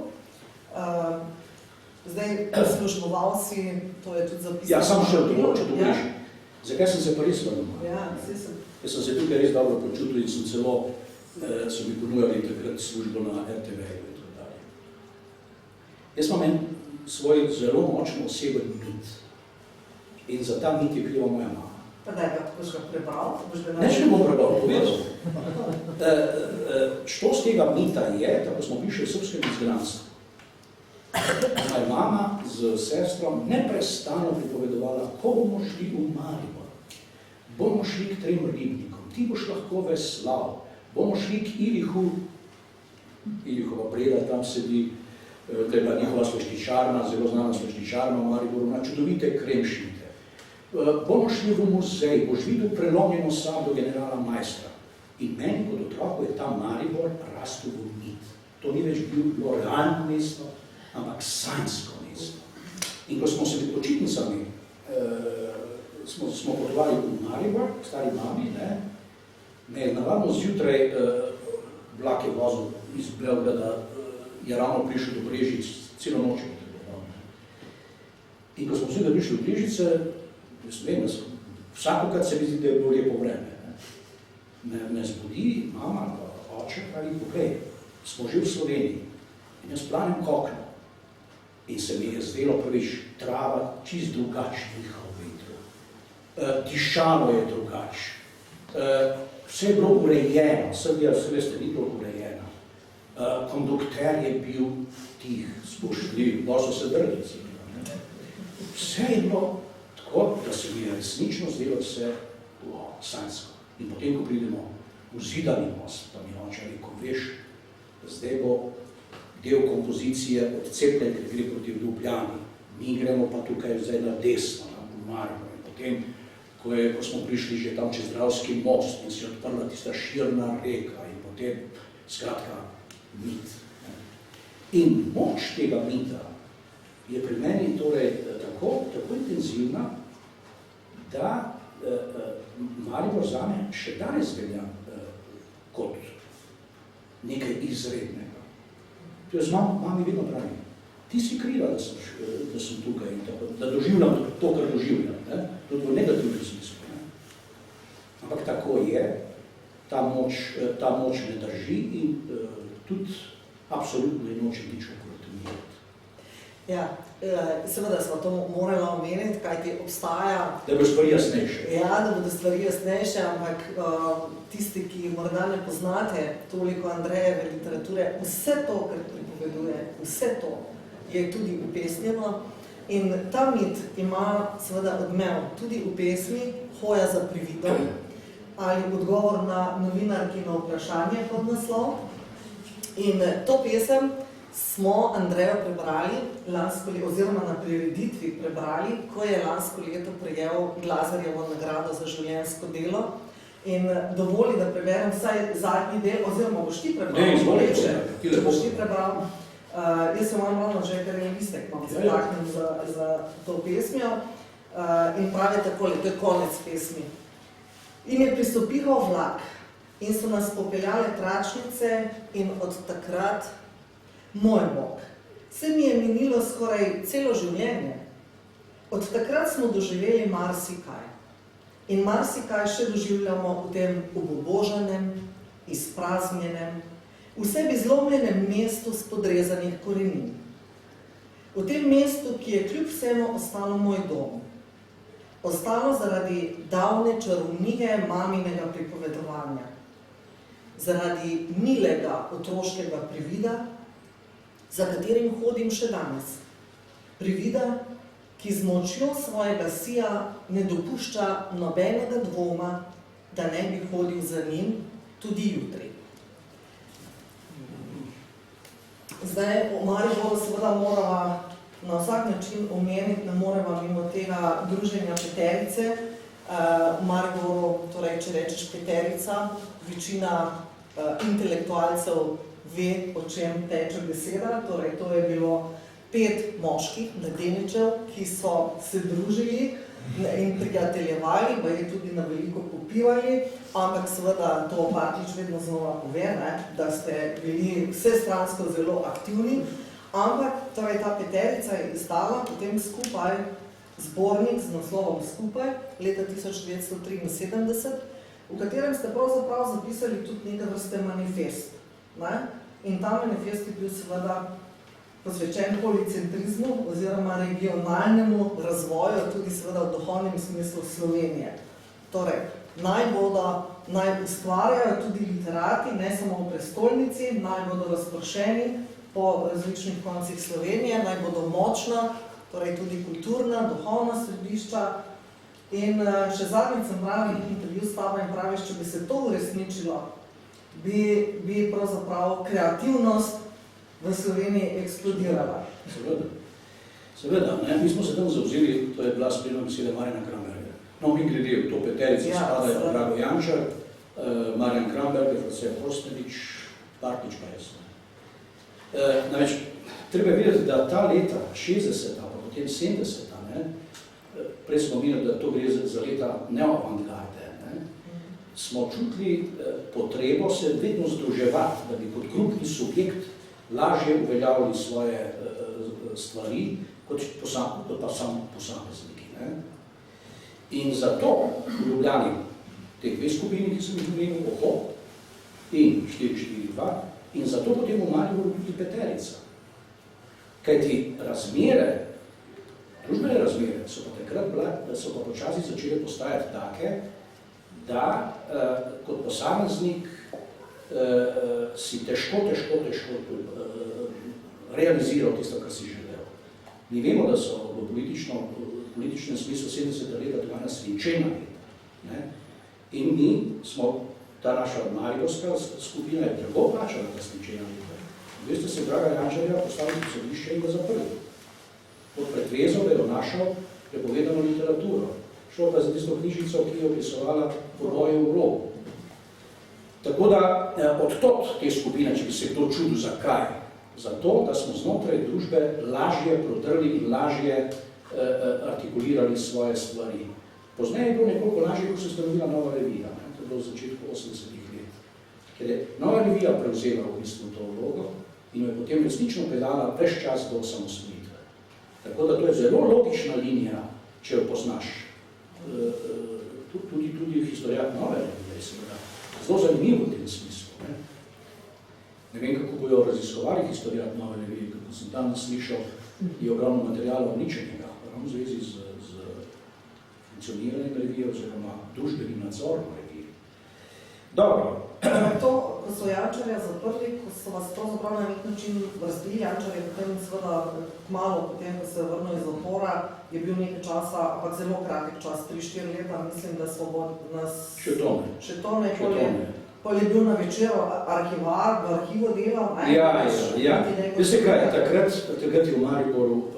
[SPEAKER 1] zdaj službovalci, to je tudi zapisano.
[SPEAKER 2] Ja, samo še odločil, zakaj sem se pa res vrnil?
[SPEAKER 1] Ja, sem.
[SPEAKER 2] Jaz sem se tukaj res dobro počutil in sem celo, so mi ponujali takrat službo na RTV in tako dalje. Jaz imam en svoj zelo močno oseben mit. In za ta mit je kriva moja mama.
[SPEAKER 1] Pa daj, boš ga prebral?
[SPEAKER 2] Ne, še ne bom prebral, povedal. Štos tega mita je, tako smo pišli v srpskem izgnanstvu. Moja mama z sestrom neprestano pripovedovala, ko bomo šli v Maribor, bomo šli k 3 ribnikom, ti boš lahko veslal, bomo šli k Ilihova Breda, tam sedi, to je bila njihova sleščičarna, zelo znana sleščičarna v Mariboru, na čudovite kremšnite. Bomo šli v muzej, boš videl prelomljeno sado generala Majstra. In meni kot otroku je ta Maribor rastel v mit. To ni več bilo realno mesto, ampak sanjsko mesto. In ko smo se med počitnicami, smo potovali v Maribor, k stari mami, me je navadno zjutraj vlak je vozil iz Beograda, je ravno prišel do Brežic, celo noč. In ko smo vsi prišli do Brežice, vsakokrat se mi zdi, da je bilo lepo vreme. Me zbudi mama, oče, pravi, poglej, smo že v Sloveniji in jaz planem k oknu. In se mi je zdelo prvič trava čist drugačnih v vetru. Tišalo je drugač. Vse je bilo urejeno, Srbija, veste, ni bilo urejena. Kondukter je bil tih, spoštljiv, so se drgici. Vse je bilo tako, da se mi je resnično zdelo vse sanjsko. In potem, ko pridemo v Zidani most, pa mi oče rekel, veš, zdaj bo del kompozicije odcepljen, ker gre proti Ljubljani. Mi gremo pa tukaj zdaj na desno, na Maribor. In potem, ko smo prišli že tam čez Dravski most in se je odprla tista širna reka in potem, skratka, mit. In moč tega mita je pri meni torej tako intenzivna, da Maribor zame še danes velja kot nekaj izrednega. To je z mami vedno pravi. Ti si kriva, da sem tukaj in tako, da doživljam to, kar doživljam, tudi v negativnem smislu. Ampak tako je, ta moč me drži in tudi absolutno ne nočem nič oprotimljati.
[SPEAKER 1] Ja, seveda smo to morali omeniti, kaj ti obstaja.
[SPEAKER 2] Da bodo stvari jasnejše.
[SPEAKER 1] Ja, da bodo stvari jasnejše, ampak tisti, ki morda ne poznate toliko Andrejeve literature, vse to, kar pripoveduje, vse to je tudi upesnjeno. In ta mit ima seveda odmev tudi v pesmi Hoja za prividom ali odgovor na novinarkino vprašanje pod naslov. In to pesem smo Andrejo prebrali lansko leto, oziroma na prireditvi prebrali, ko je lansko leto prejel Glazerjevo nagrado za življenjsko delo. In dovoli, da preberem vsaj zadnji del, oziroma boš ti prebral.
[SPEAKER 2] Ne, izvolite.
[SPEAKER 1] Boš ti prebral. Jaz se moram ravno že kar en listek imam zataknem za to pesmijo. In pravi takole, to je konec pesmi. In je pristopihal vlak in so nas popeljale tračnice in od takrat moj Bog. Se mi je minilo skoraj celo življenje. Od takrat smo doživeli marsikaj. In marsikaj še doživljamo v tem obubožanem, iz v sebi zlomljenem mestu spodrezanih korenin. V tem mestu, ki je kljub vsemu ostalo moj dom. Ostalo zaradi davne čarovnije maminega pripovedovanja. Zaradi milega otroškega privida, za katerim hodim še danes. Privida, ki z močjo svojega sija ne dopušča nobenega dvoma, da ne bi hodil za njim tudi jutri. Zdaj, v Mariboru seveda morava na vsak način omeniti, ne moreva mimo tega druženja peterice. V Mariboru, torej, če rečeš peterica, večina intelektualcev ve, o čem teče beseda. Torej, to je bilo 5 moških mladeničev, ki so se družili in prijateljevali, pa je tudi na veliko popivali, ampak seveda to Partič vedno znova pove, da ste bili vsestransko zelo aktivni, ampak torej, ta peterica je izdala potem skupaj zbornik z naslovom Skupaj leta 1973, v katerem ste pravzaprav zapisali tudi neke vrste manifest. In ta manifest je bil seveda posvečen policentrizmu oziroma regionalnemu razvoju, tudi seveda v duhovnem smislu Slovenije. Torej, naj ustvarjajo tudi literati, ne samo v prestolnici, naj bodo razprošeni po različnih koncih Slovenije, naj bodo močna, torej tudi kulturna, duhovna središča. In še zadnjič sem pravi intervju s tabo in praviš, če bi se to uresničilo, bi pravzaprav kreativnost v Sloveniji eksplodirala.
[SPEAKER 2] Seveda, mi smo se tam zavzeli, to je bila spremna beseda Marjana Kramberga. No, mi glede v to peterico spadajo Drago Jančar, Marjan Kramberg, Francija Kostelič, Partič pa jaz. Namreč, treba videti, da ta leta, 60-ta, pa potem 70-ta, prej smo minili, da to gre za leta neoavantgarde, smo čutili potrebo se vedno združevati, da bi kot grupni subjekt lažje uveljavili svoje stvari, kot pa samo posamezniki. In zato v Ljubljani te 2 skupini, ki sem jih omenil, OHO in 442, in zato potem v Mariboru tudi peterica. Kajti razmere, družbene razmere, so pa takrat so pa počasi začele postajati take, da kot posameznik si težko realiziral tisto, kar si želel. Mi vemo, da so v političnem smislu 70 leta dogajana svinčena leta. In mi smo, ta naša mariborska skupina je drago plačala ta svinčena leta. Veste se, Draga Jančarja postavili v sodišče in ga zaprli. Pod pretvezo, da je vnašal prepovedano literaturo. Šlo pa za tisto knjižico, ki je opisovala poboje v robu. Tako da odtot te skupine, če bi se to čudil, zakaj? Zato, da smo znotraj družbe lažje prodrli in lažje artikulirali svoje stvari. Pozneje je bilo nekoliko lažje, ko se ustanovila Nova revija, to je bilo v začetku 80-ih let. Ker je Nova revija prevzela v bistvu to vlogo in jo je potem resnično peljala ves čas do osamosvojitve. Tako da to je zelo logična linija, če jo poznaš. Tudi historijat Nove revije je seveda zelo zanimivo v tem smislu. Ne vem, kako bojo raziskovali historijat Nove revije, kako sem tam slišal, je ogromno materijala uničenega, ravno v zvezi z funkcioniranjem revije oziroma družbenim nadzorom revije. Dobro.
[SPEAKER 1] To, ko so Jančarja zaprli, ko so vas pravzaprav na nek način vrstili, Jančar je potem seveda kmalu potem, ko se je vrnil iz zapora, je bil nekaj časa, ampak zelo kratek čas, 3-4 leta, mislim, da nas... Še to ne. Pol je bil na Večeru arhivar, v arhivu delal.
[SPEAKER 2] Ja. Veste kaj, takrat je v Mariboru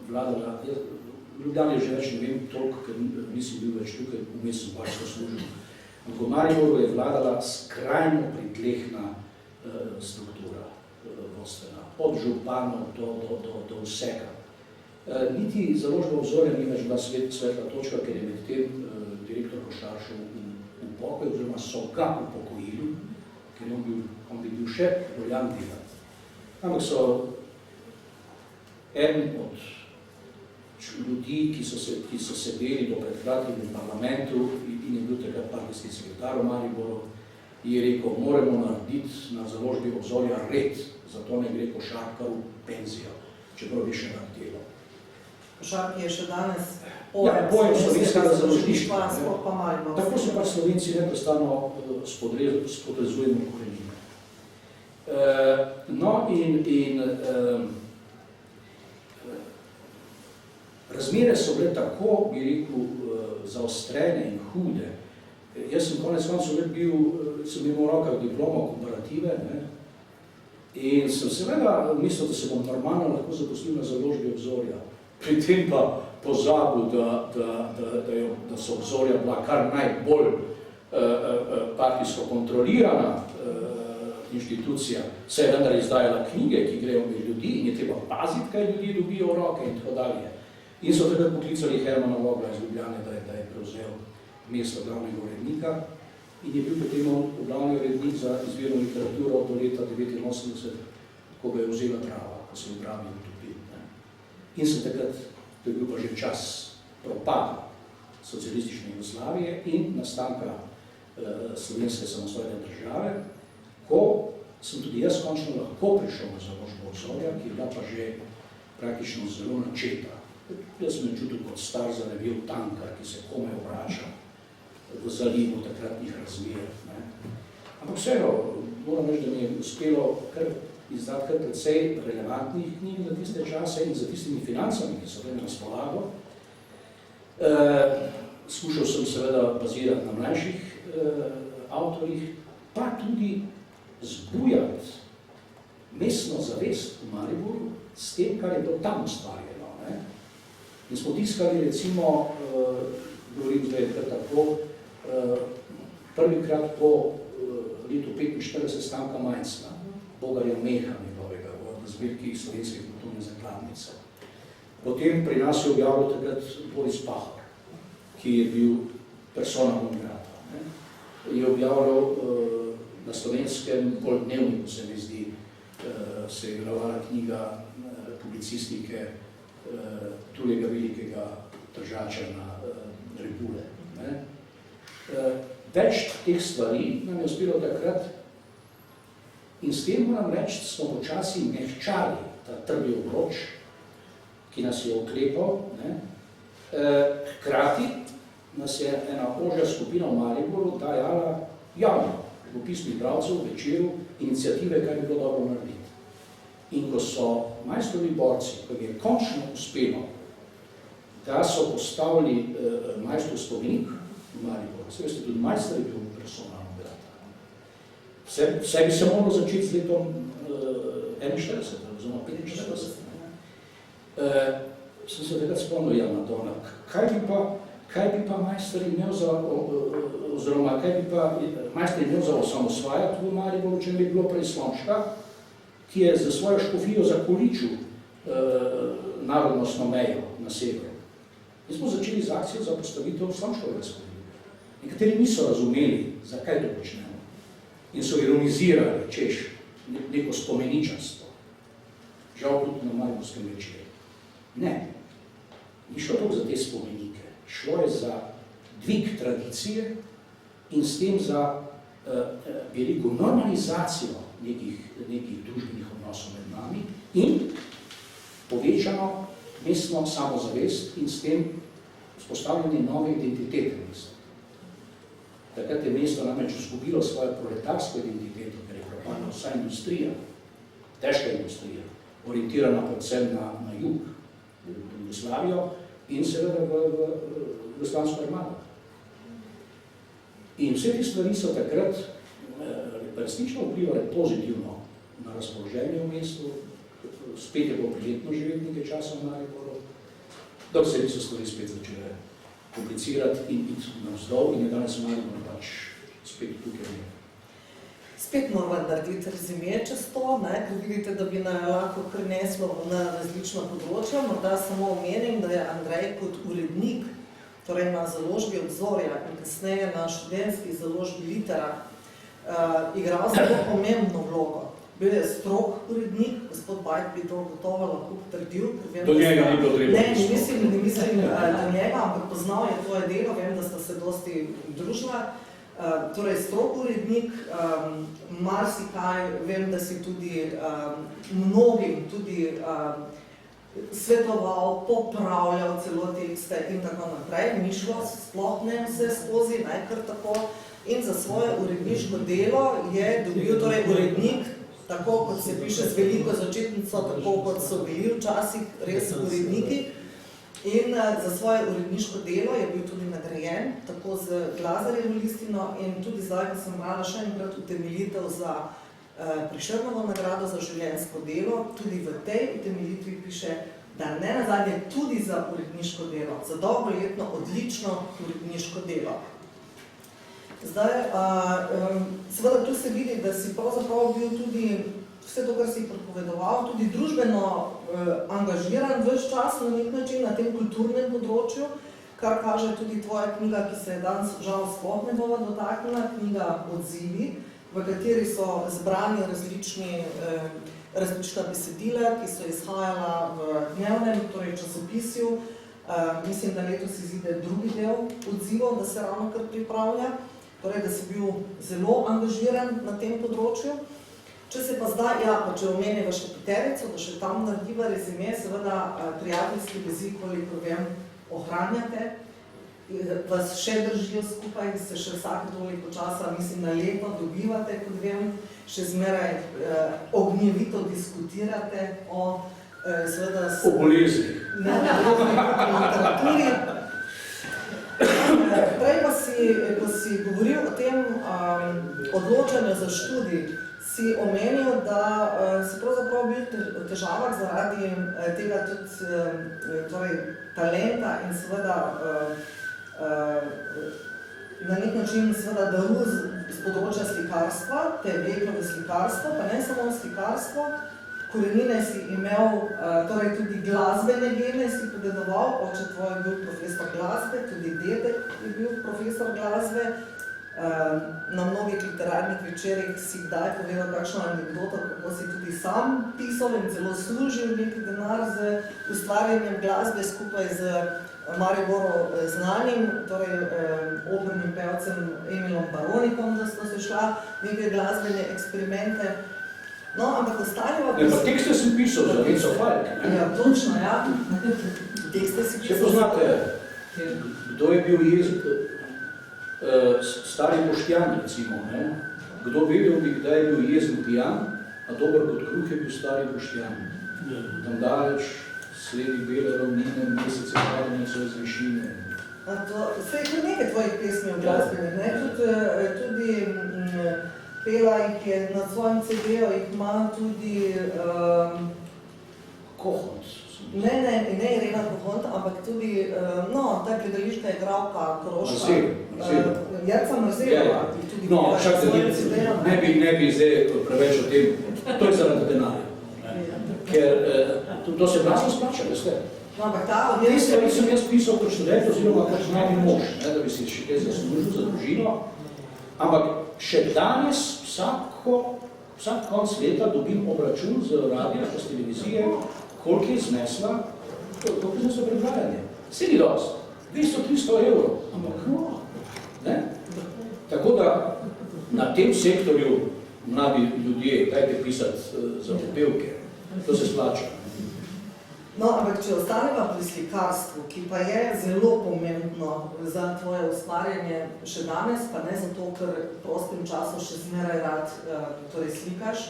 [SPEAKER 2] vladala, v Ljubljani že več ne vem toliko, ker nisem bil več tukaj, vmes sem pač služil. V Mariboru je vladala skrajno pritlehna struktura vodstvena, od županov do vsega. Niti založba Obzorja ni več bila svetla točka, ker je med tem direktor Košaršev v pokoj, oziroma so ga upokojili, ker on bi bil še voljan delati. Ampak so eden od ljudi, ki so sedeli do pred kratkim v parlamentu in je bil takrat partijski sekretar v Mariboru, je rekel, moramo narediti na založbi Obzorja red, zato ne gre košarkarju penzijo, čeprav bi še naredilo.
[SPEAKER 1] Košarki je še danes
[SPEAKER 2] pojem slovenskega založništva.
[SPEAKER 1] sploh pa malo.
[SPEAKER 2] Tako se pač Slovenci neprestano spodrezujemo korenine. Razmere so bile tako, bi rekel, zaostrene in hude. Jaz sem konec koncev sem imel v rokah diplomo komparative, ne? In sem seveda mislil, da se bom normalno lahko zaposlil na založbi Obzorja. Pri tem pa pozabil, da so Obzorja bila kar najbolj partijsko kontrolirana inštitucija, se je vendar izdajala knjige, ki grejo med ljudi in je treba paziti, kaj ljudi dobijo v roke in tako dalje. In so takrat poklicali Hermana Vogla iz Ljubljane, da je prevzel mesto glavnega urednika in je bil potem glavni urednik za izvirno literaturo do leta 1989, ko ga je vzela trava, ko se je v Dravi utopil. In sem takrat, to je bil pa že čas propada socialistične Jugoslavije in nastanka slovenske samostojne države, ko sem tudi jaz končno lahko prišel na založbo Obzorja, ki je bila pa že praktično zelo načeta. Jaz sem čutil kot star zarevel tankar, ki se komaj obrača v zalivu takratnih razmer. Ampak vseeno, moram reči, da mi je uspelo izdati kar precej relevantnih knjig za tiste čase in za tistimi financami, ki so bile na razpolago. Skušal sem seveda bazirati na mlajših avtorjih, pa tudi zbujati mestno zavest v Mariboru s tem, kar je bilo tam ustvarjeno. In smo tiskali, recimo, govorim zdaj tako, prvikrat po letu 1945 Stanka Majcna, Bogarja Meha njegovega, v zbirki slovenske kulturne zakladnice. Potem pri nas je objavil takrat Boris Pahor, ki je bil persona non grata. Je objavljal na slovenskem poldnevniku, se mi zdi, se je imenovala knjiga publicistike tulega velikega držača na Rebule. Več teh stvari nam je uspelo takrat in s tem moram reči, smo počasi mehčali ta trdi obroč, ki nas je oklepal. Hkrati nas je ena ožja skupina v Mariboru dajala javno, v pismih bralcev, v Večeru, iniciative, kaj bi bilo dobro narediti. In ko so majstrovi borci, ko je končno uspelo, da so postavili majstrov spomenik v Mariboru, se veste, tudi majster je bil persona non grata. Vse bi se moralo začeti z letom 41, oziroma 45. Sem se takrat spomnil, ja, Madonna, kaj bi pa majster imel za, oziroma kaj bi pa majster imel za osamosvajati v Mariboru, če bi bilo prej Slomška, ki je za svojo škofijo zakoličil narodnostno mejo na severu. In smo začeli z akcijo za postavitev Slomškovega spomenika. Nekateri niso razumeli, zakaj to počnemo. In so ironizirali, češ, neko spomeničastvo. Žal tudi na mariborskem Večeru. Ne, ni šlo toliko za te spomenike. Šlo je za dvig tradicije in s tem za veliko normalizacijo nekih družbenih odnosov med nami in povečano mestno samozavest in s tem vzpostavljanje nove identitete mesta. Takrat je mesto namreč izgubilo svojo proletarsko identiteto, ker je propadla vsa industrija, težka industrija, orientirana predvsem na jug, v Jugoslavijo in seveda v Jugoslavsko armado. In vse te stvari so takrat resnično vplivali pozitivno na razpoloženje v mestu, spet je bilo prijetno živeti nekaj časa v Mariboru, dok se niso stvari spet začele komplicirati in iti navzdol in je danes Maribor pač spet tukaj.
[SPEAKER 1] Spet moramo narediti rezime čez to, ker vidite, da bi lahko prineslo na različna področja. Morda samo omenim, da je Andrej kot urednik, torej na založbi Obzorja in kasneje na študentski založbi Litera, igral zelo pomembno vlogo. Bil je strog urednik, gospod Bajt bi to gotovo lahko potrdil.
[SPEAKER 2] Do njega ni bilo treba.
[SPEAKER 1] Ne mislim do njega, ampak poznal je tvoje delo, vem, da sta se dosti družila. Torej, strog urednik, marsikaj, vem, da si tudi mnogim tudi svetoval, popravljal celo tekste in tako naprej. Ni šlo sploh ne vse skozi, ne kar tako. In za svoje uredniško delo je dobil torej urednik, tako kot se piše z veliko začetnico, tako kot so bili včasih res uredniki. In za svoje uredniško delo je bil tudi nagrajen, tako z Glazarjevo listino in tudi zdaj, ko sem brala še enkrat utemeljitev za Prešernovo nagrado za življenjsko delo, tudi v tej utemeljitvi piše, da ne nazadnje tudi za uredniško delo, za dolgoletno, odlično uredniško delo. Zdaj, seveda tu se vidi, da si pravzaprav bil tudi vse to, kar si pripovedoval, tudi družbeno angažiran ves čas na nek način na tem kulturnem področju, kar kaže tudi tvoja knjiga, ki se je danes žal sploh ne bova dotaknila, knjiga Odzivi, v kateri so zbrani različna besedila, ki so izhajala v dnevnem, torej časopisju. Mislim, da letos izide drugi del Odzivov, da se ravno kar pripravlja, torej, da si bil zelo angažiran na tem področju. Če se pa zdaj, pa če omeniva še peterico, da še tam narediva rezime, seveda prijateljski vezi, koliko vem, ohranjate, vas še držijo skupaj, se še vsake toliko časa, mislim, na leto dobivate, kot vem, še zmeraj ognjevito diskutirate o, seveda...
[SPEAKER 2] O boleznih.
[SPEAKER 1] Ne, o literaturi. Prej pa si, ko si govoril o tem odločanju za študij, si omenil, da si pravzaprav bil v težavah zaradi tega tudi torej, talenta in seveda na nek način seveda daru z področja slikarstva, te vekove slikarstvo, pa ne samo slikarstvo, korenine si imel, torej tudi glasbene gene si podedoval, oče tvoj je bil profesor glasbe, tudi dedek je bil profesor glasbe. Na mnogih literarnih večerih si kdaj povedal kakšno anekdoto, kako si tudi sam pisal in celo služil neki denar z ustvarjanjem glasbe skupaj z Mariboru znanim, torej opernim pevcem Emilom Baronikom, da sta se šla neke glasbene eksperimente. No, ampak ostaliva...
[SPEAKER 2] Ja, pa tekste si pisal za Neco Falk.
[SPEAKER 1] Ja, točno, ja. Tekste si pisal.
[SPEAKER 2] Če poznate, kdo je bil jezik, stari Boštjan, recimo, ne? Kdo vedel bi, kdaj je bil jezen pijan, a dober kot kruh je bil stari Boštjan. Tam daleč, sledi bele ravnine, mesece padanja so iz višine.
[SPEAKER 1] Saj je kar nekaj tvojih pesmi v glasbeni, ne? Tudi pela jih je na svojem CD-u, jih ima tudi...
[SPEAKER 2] Kohont.
[SPEAKER 1] Ne Irena Kohont, ampak tudi, ta gledališka igralka Koroška. Jerca Mrzelova.
[SPEAKER 2] No, čak, ne bi zdaj preveč o tem, to je zaradi denarja. Ker to se glasno splača, veste.
[SPEAKER 1] No, ampak ta...
[SPEAKER 2] Te stvari sem jaz pisal kot študent, oziroma kot mladi mož, da bi si še kaj zaslužil za družino. Ampak še danes vsak konc leta dobim obračun z radija, z televizije, koliko je znesla predvajanje. Vse ni dost, 200-300 evrov, ampak ne? Tako da na tem sektorju mladi ljudje, dajte pisati za popevke, to se splača.
[SPEAKER 1] No, ampak če ostaneva pri slikarstvu, ki pa je zelo pomembno za tvoje ustvarjanje še danes, pa ne zato, ker v prostem času še zmeraj rad torej slikaš,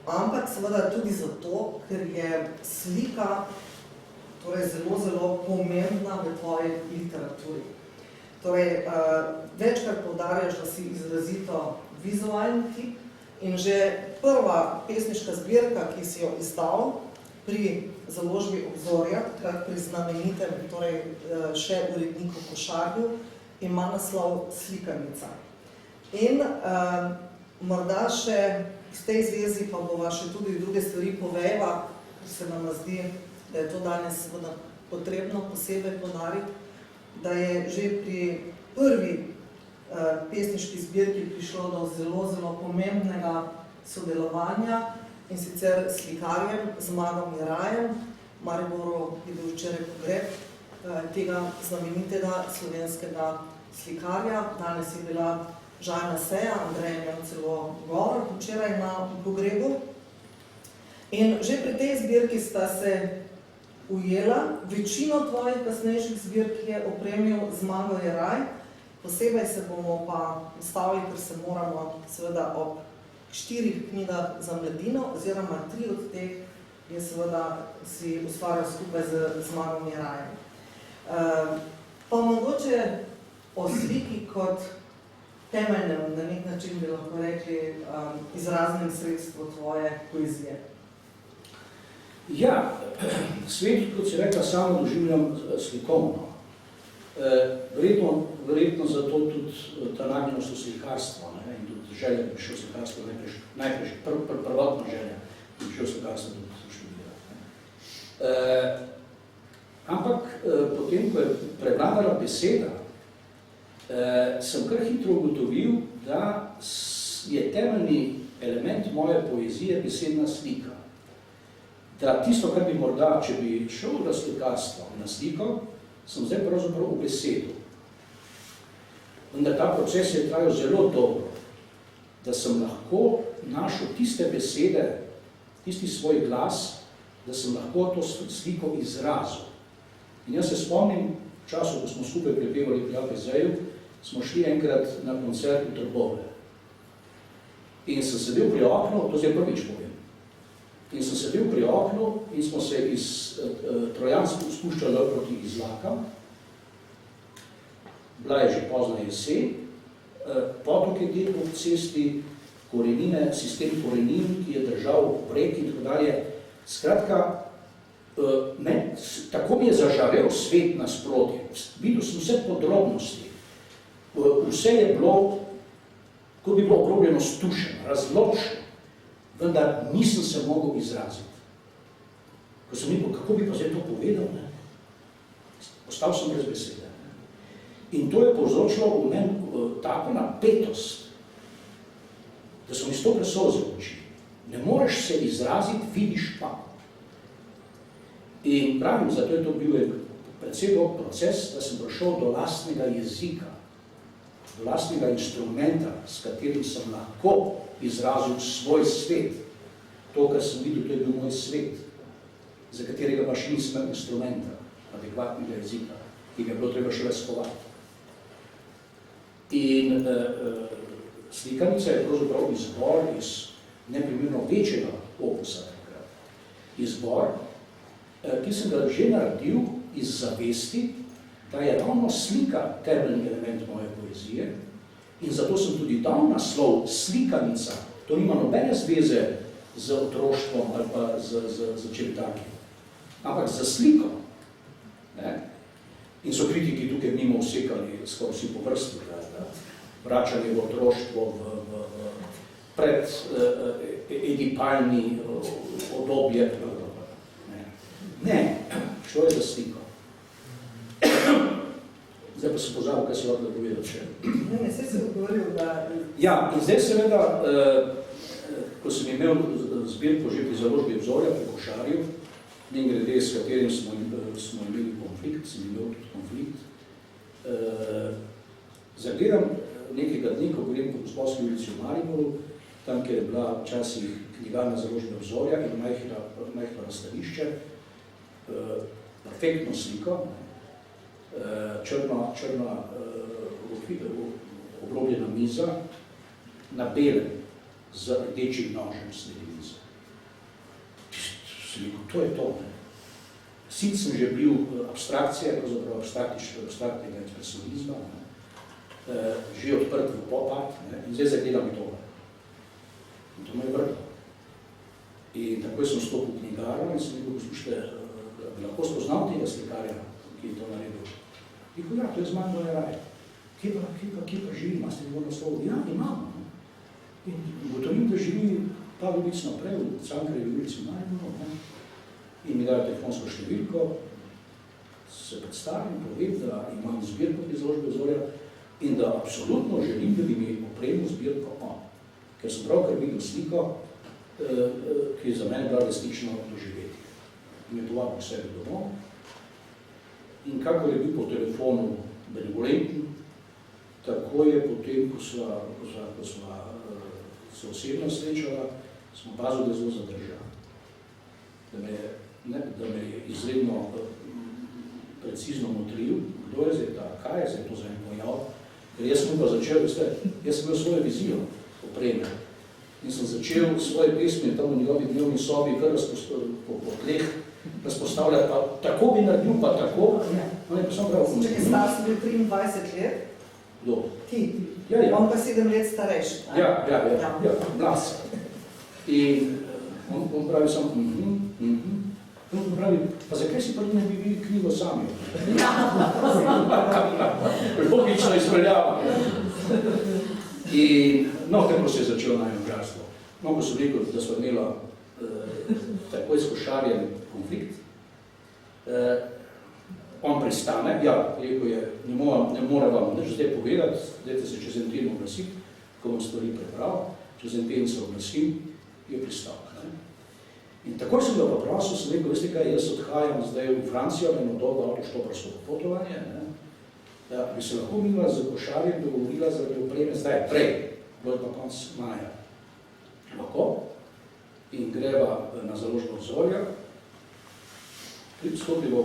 [SPEAKER 1] ampak seveda tudi zato, ker je slika torej zelo pomembna v tvoji literaturi. Torej, večkrat poudarjaš, da si izrazito vizualni tip in že prva pesniška zbirka, ki si jo izdal pri založbi Obzorja, takrat pri znamenitem, torej še uredniku Košarju, ima naslov Slikanica. In morda še v tej zvezi pa bova še tudi druge stvari povejva, ker se nam zdi, da je to danes seveda potrebno posebej poudariti, da je že pri prvi pesniški zbirki prišlo do zelo pomembnega sodelovanja, in sicer s slikarjem Zmagom Jerajem. V Mariboru je bil včeraj pogreb tega znamenitega slovenskega slikarja. Danes je bila žalna seja, Andrej je imel celo govor včeraj na pogrebu. In že pri tej zbirki sta se ujela, večino tvojih kasnejših zbirk je opremil Zmago Jeraj, posebej se bomo pa ustavili, ker se moramo seveda ob 4 knjigah za mladino, oziroma 3 od teh je seveda si ustvarjal skupaj z Zmagom Jerajem. Pa mogoče o sliki kot temeljnem, na nek način bi lahko rekli, izraznem sredstvu tvoje poezije.
[SPEAKER 2] Ja, svet, kot si rekla, samo doživljam slikovno. Verjetno zato tudi ta nagnjenost v slikarstvo, ne, in tudi želja, da bi šel v slikarstvo najprej, prvotna želja, da bi šel v slikarstvo tudi študirati. Ampak potem, ko je prevladala beseda, sem kar hitro ugotovil, da je temeljni element moje poezije besedna slika. Da tisto, kar bi morda, če bi šel v slikarstvo na sliko, sem zdaj pravzaprav v besedu. Vendar ta proces je trajal zelo dobro, da sem lahko našel tiste besede, tisti svoj glas, da sem lahko to sliko izrazil. In jaz se spomnim, v času, ko smo skupaj prepevali pri APZ-ju, smo šli enkrat na koncert v Trbovlje. In sem sedel pri oknu, to zdaj prvič povem, in sem sedel pri oknu in smo se iz Trojansko spuščali proti Izlakam. Bila je že pozna jesen, potok je tek ob cesti, korenine, sistem korenin, ki je držal rek in tako dalje. Skratka, tako mi je zažarel svet nasproti. Videl sem vse podrobnosti. Vse je bilo, ko bi bilo obrobljeno stušeno, razločeno, vendar nisem se mogel izraziti. Ko sem rekel, kako bi pa zdaj to povedal, ne? Ostal sem brez besede. Ne? In to je povzročilo v meni tako napetost, da so mi stopile solze v oči. Ne moreš se izraziti, vidiš pa. In pravim, zato je to bil precej dolg proces, da sem prišel do lastnega jezika, do lastnega instrumenta, s katerim sem lahko izrazil svoj svet. To, kar sem videl, to je bil moj svet, za katerega pa še nisem instrumenta, adekvatnega jezika, ki ga je bilo treba še razkovati. In slikanica je pravzaprav izbor iz neprimerno večjega opusa takrat. Izbor, ki sem ga že naredil iz zavesti, da je ravno slika temeljni element moje poezije, in zato sem tudi dal naslov slikanica. To nima nobene zveze z otroštvom ali pa z čem takim, ampak za sliko. Ne? In so kritiki tukaj mimo usekali skoraj vsi po vrsti, da vračanje v otroštvo v pred edipalni obdobje. Ne, šlo je za sliko. Zdaj pa sem pozabil, kaj se lahko povedal še.
[SPEAKER 1] Ne, vse se odgovoril, da...
[SPEAKER 2] Ja, in zdaj seveda, ko sem imel zbirko že pri založbi Obzorja, pri Košarju, in grede, s katerim smo imeli konflikt, sem imel tudi konflikt, zagledam nekega dne, ko grem po Gosposki ulici v Mariboru, tam, kjer je bila včasih knjigarna založbe Obzorja in majhno razstavišče, perfektno sliko, črna obrobljena miza na belem z rdečim nožem sredi mize. Sem rekel, to je to. Sin sem že bil abstrakcija, pravzaprav abstraktnega ekspresionizma, že odprt v pop art, in zdaj zagledam to. In to me je vrlo. In takoj sem stopil v knjigarno in sem rekel, poslušajte, bi lahko spoznal tega slikarja, ki je to naredil. Rekel, ja, to je Zmago Jeraj. Kje pa živi, imate njegov naslov? Ja, imamo. In ugotovim, da živi pa ulic naprej, v Cankarjevi ulici v Mariboru, in mi dajo telefonsko številko, se predstavim, povem, da imam zbirko pri založbi Obzorja in da absolutno želim, da bi mi opremil zbirko on. Ker sem pravkar videl sliko, ki je za mene bila resnično doživeti. In je povabil k sebi domov. In kakor je bil po telefonu benevolenten, tako je potem, ko sva se osebno srečala, smo opazili, da je zelo zadržal. Da me je izredno precizno motril, kdo je zdaj ta, kaj je zdaj to za en pojav. Ker jaz sem pa začel, jaz sem imel svojo vizijo opreme in sem začel svoje pesmi tam v njegovi dnevni sobi kar po tleh razpostavljati, pa tako bi naredil, pa tako. Ne, pa sem prav
[SPEAKER 1] Če je star sem bil 23 let,
[SPEAKER 2] Kdo?
[SPEAKER 1] ti,
[SPEAKER 2] Ja.
[SPEAKER 1] on pa 7 let starejši.
[SPEAKER 2] Ja, glas. In on pravi sam, On pravi, pa zakaj si pa ne bi bili knjigo sami? Logično izpeljava. In tako se je začelo najmo bratstvo. Ko so rekel, da smo imela takoj s Košarjem konflikt, on pristane, ja, rekel je, ne more vam nič zdaj povedati, dajte se čez en teden oglasiti, ko bom stvari prepravil, čez en teden se oglasim, je pristal. In takoj sem ga pa prosil, sem rekel, veste kaj, jaz odhajam zdaj v Francijo, eno dolgo avtoštoparsko popotovanje, da bi se lahko midva z Košarjem dogovorila zaradi opreme zdaj, prej, bo je pa konc maja. Lahko. In greva na založbo Zorja, stopila v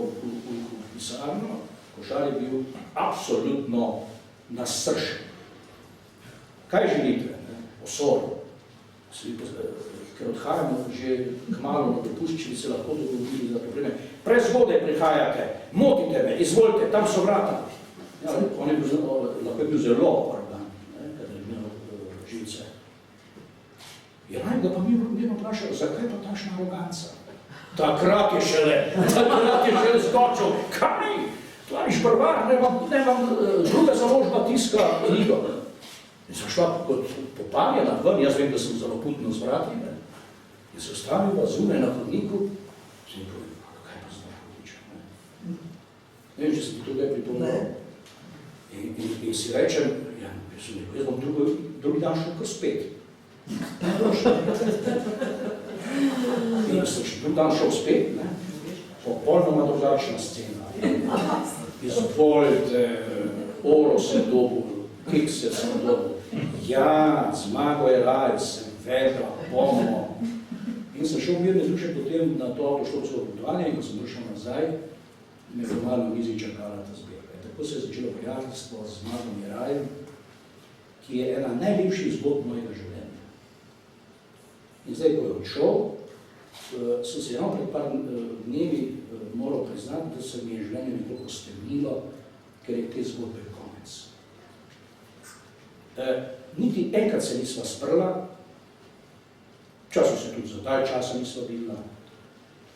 [SPEAKER 2] pisarno, Košar je bil absolutno nasršen. Kaj želite? Osoro. Ker odhajamo že kmalu na dopust, če bi se lahko dogovorili za to vreme. Prezgodaj prihajate, motite me, izvolite, tam so vrata. Ja, on je bil, lahko je bil zelo organ, kada je imel živce. Ja, naj ga pa mi vprašal, zakaj pa takšna aroganca? Takrat je šele skočil. Kaj? Tlaniš prvar, ne vam druga založba tiska knjigo. In sem šla kot popanjena ven, jaz vem, da sem zelo putno z vrati, in se ostavila zunaj na hodniku, sem jim povedal, kaj pa zdaj hodiča, ne vem, če sem ti to kaj pripomnil. In si rečem, ja, jaz bom drugi dan šel kar spet. In sem še drugi dan šel spet, popolnoma drugačna scena. Izvolite, oro sem dobil, kekse sem dobil. Ja, zmago je raj, sem vedla, bomo. In sem šel mirne duše potem na to avtoštoparsko popotovanje in ko sem prišel nazaj, me je doma na mizi čakala ta zbirka. Tako se je začelo prijateljstvo z Zmagom Jerajem, ki je ena najlepših zgodb mojega življenja. In zdaj, ko je odšel, sem se eno pred par dnevi moral priznati, da se mi je življenje nekoliko stemnilo, ker je te zgodbe konec. Niti enkrat se nisva sprla, času se tudi za dalj časa nisva videla,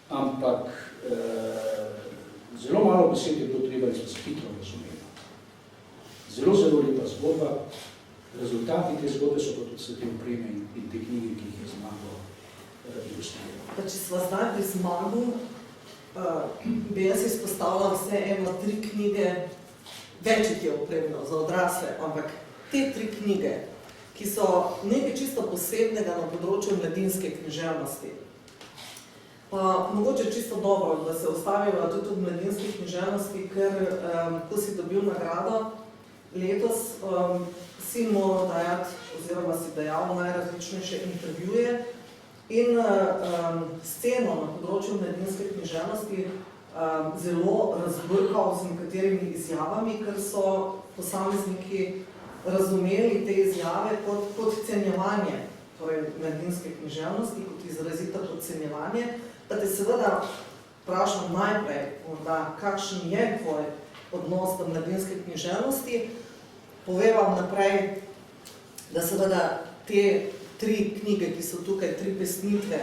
[SPEAKER 2] ampak zelo malo besed je bilo treba in smo se hitro razumeli. Zelo lepa zgodba, rezultati te zgodbe so pa tudi vse te opreme in te knjige, ki jih je Zmago ilustriral.
[SPEAKER 1] Pa če sva zdaj pri Zmagu, bi jaz izpostavila vse 3 knjige, več jih je opremljeno za odrasle, ampak te 3 knjige, ki so nekaj čisto posebnega na področju mladinske književnosti. Pa mogoče čisto dobro, da se ostaviva tudi v mladinski književnosti, ker ko si dobil nagrado letos, si moral dajati, oziroma si dajal najrazličnejše intervjuje in sceno na področju mladinske književnosti zelo razbrkal z nekaterimi izjavami, ker so posamezniki razumeli te izjave kot podcenjevanje, torej mladinske književnosti, kot izrazito podcenjevanje, da te seveda vprašam najprej, kakšen je tvoj odnos do mladinske književnosti, povevam naprej, da seveda te 3 knjige, ki so tukaj, 3 pesnitve,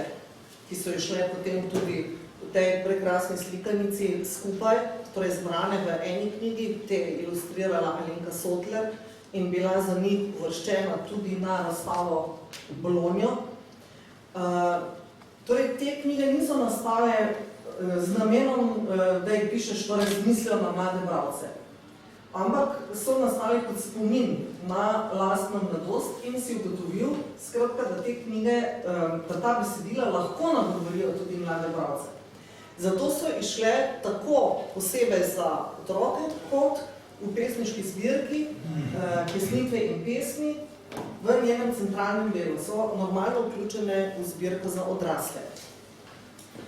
[SPEAKER 1] ki so išle potem tudi v tej prekrasni slikanici skupaj, torej zbrane v eni knjigi, te je ilustrirala Alenka Sotler in bila za njih uvrščena tudi na razstavo v Bologno. Torej, te knjige niso nastale z namenom, da jih pišeš z mislijo na mlade bralce, ampak so nastali kot spomin na lastno mladost in si ugotovil, skratka, da te knjige, da ta besedila lahko nagovorijo tudi mlade bralce. Zato so išle tako posebej za otroke, kot v pesniški zbirki Pesnitve in pesmi v njenem centralnem delu. So normalno vključene v zbirko za odrasle.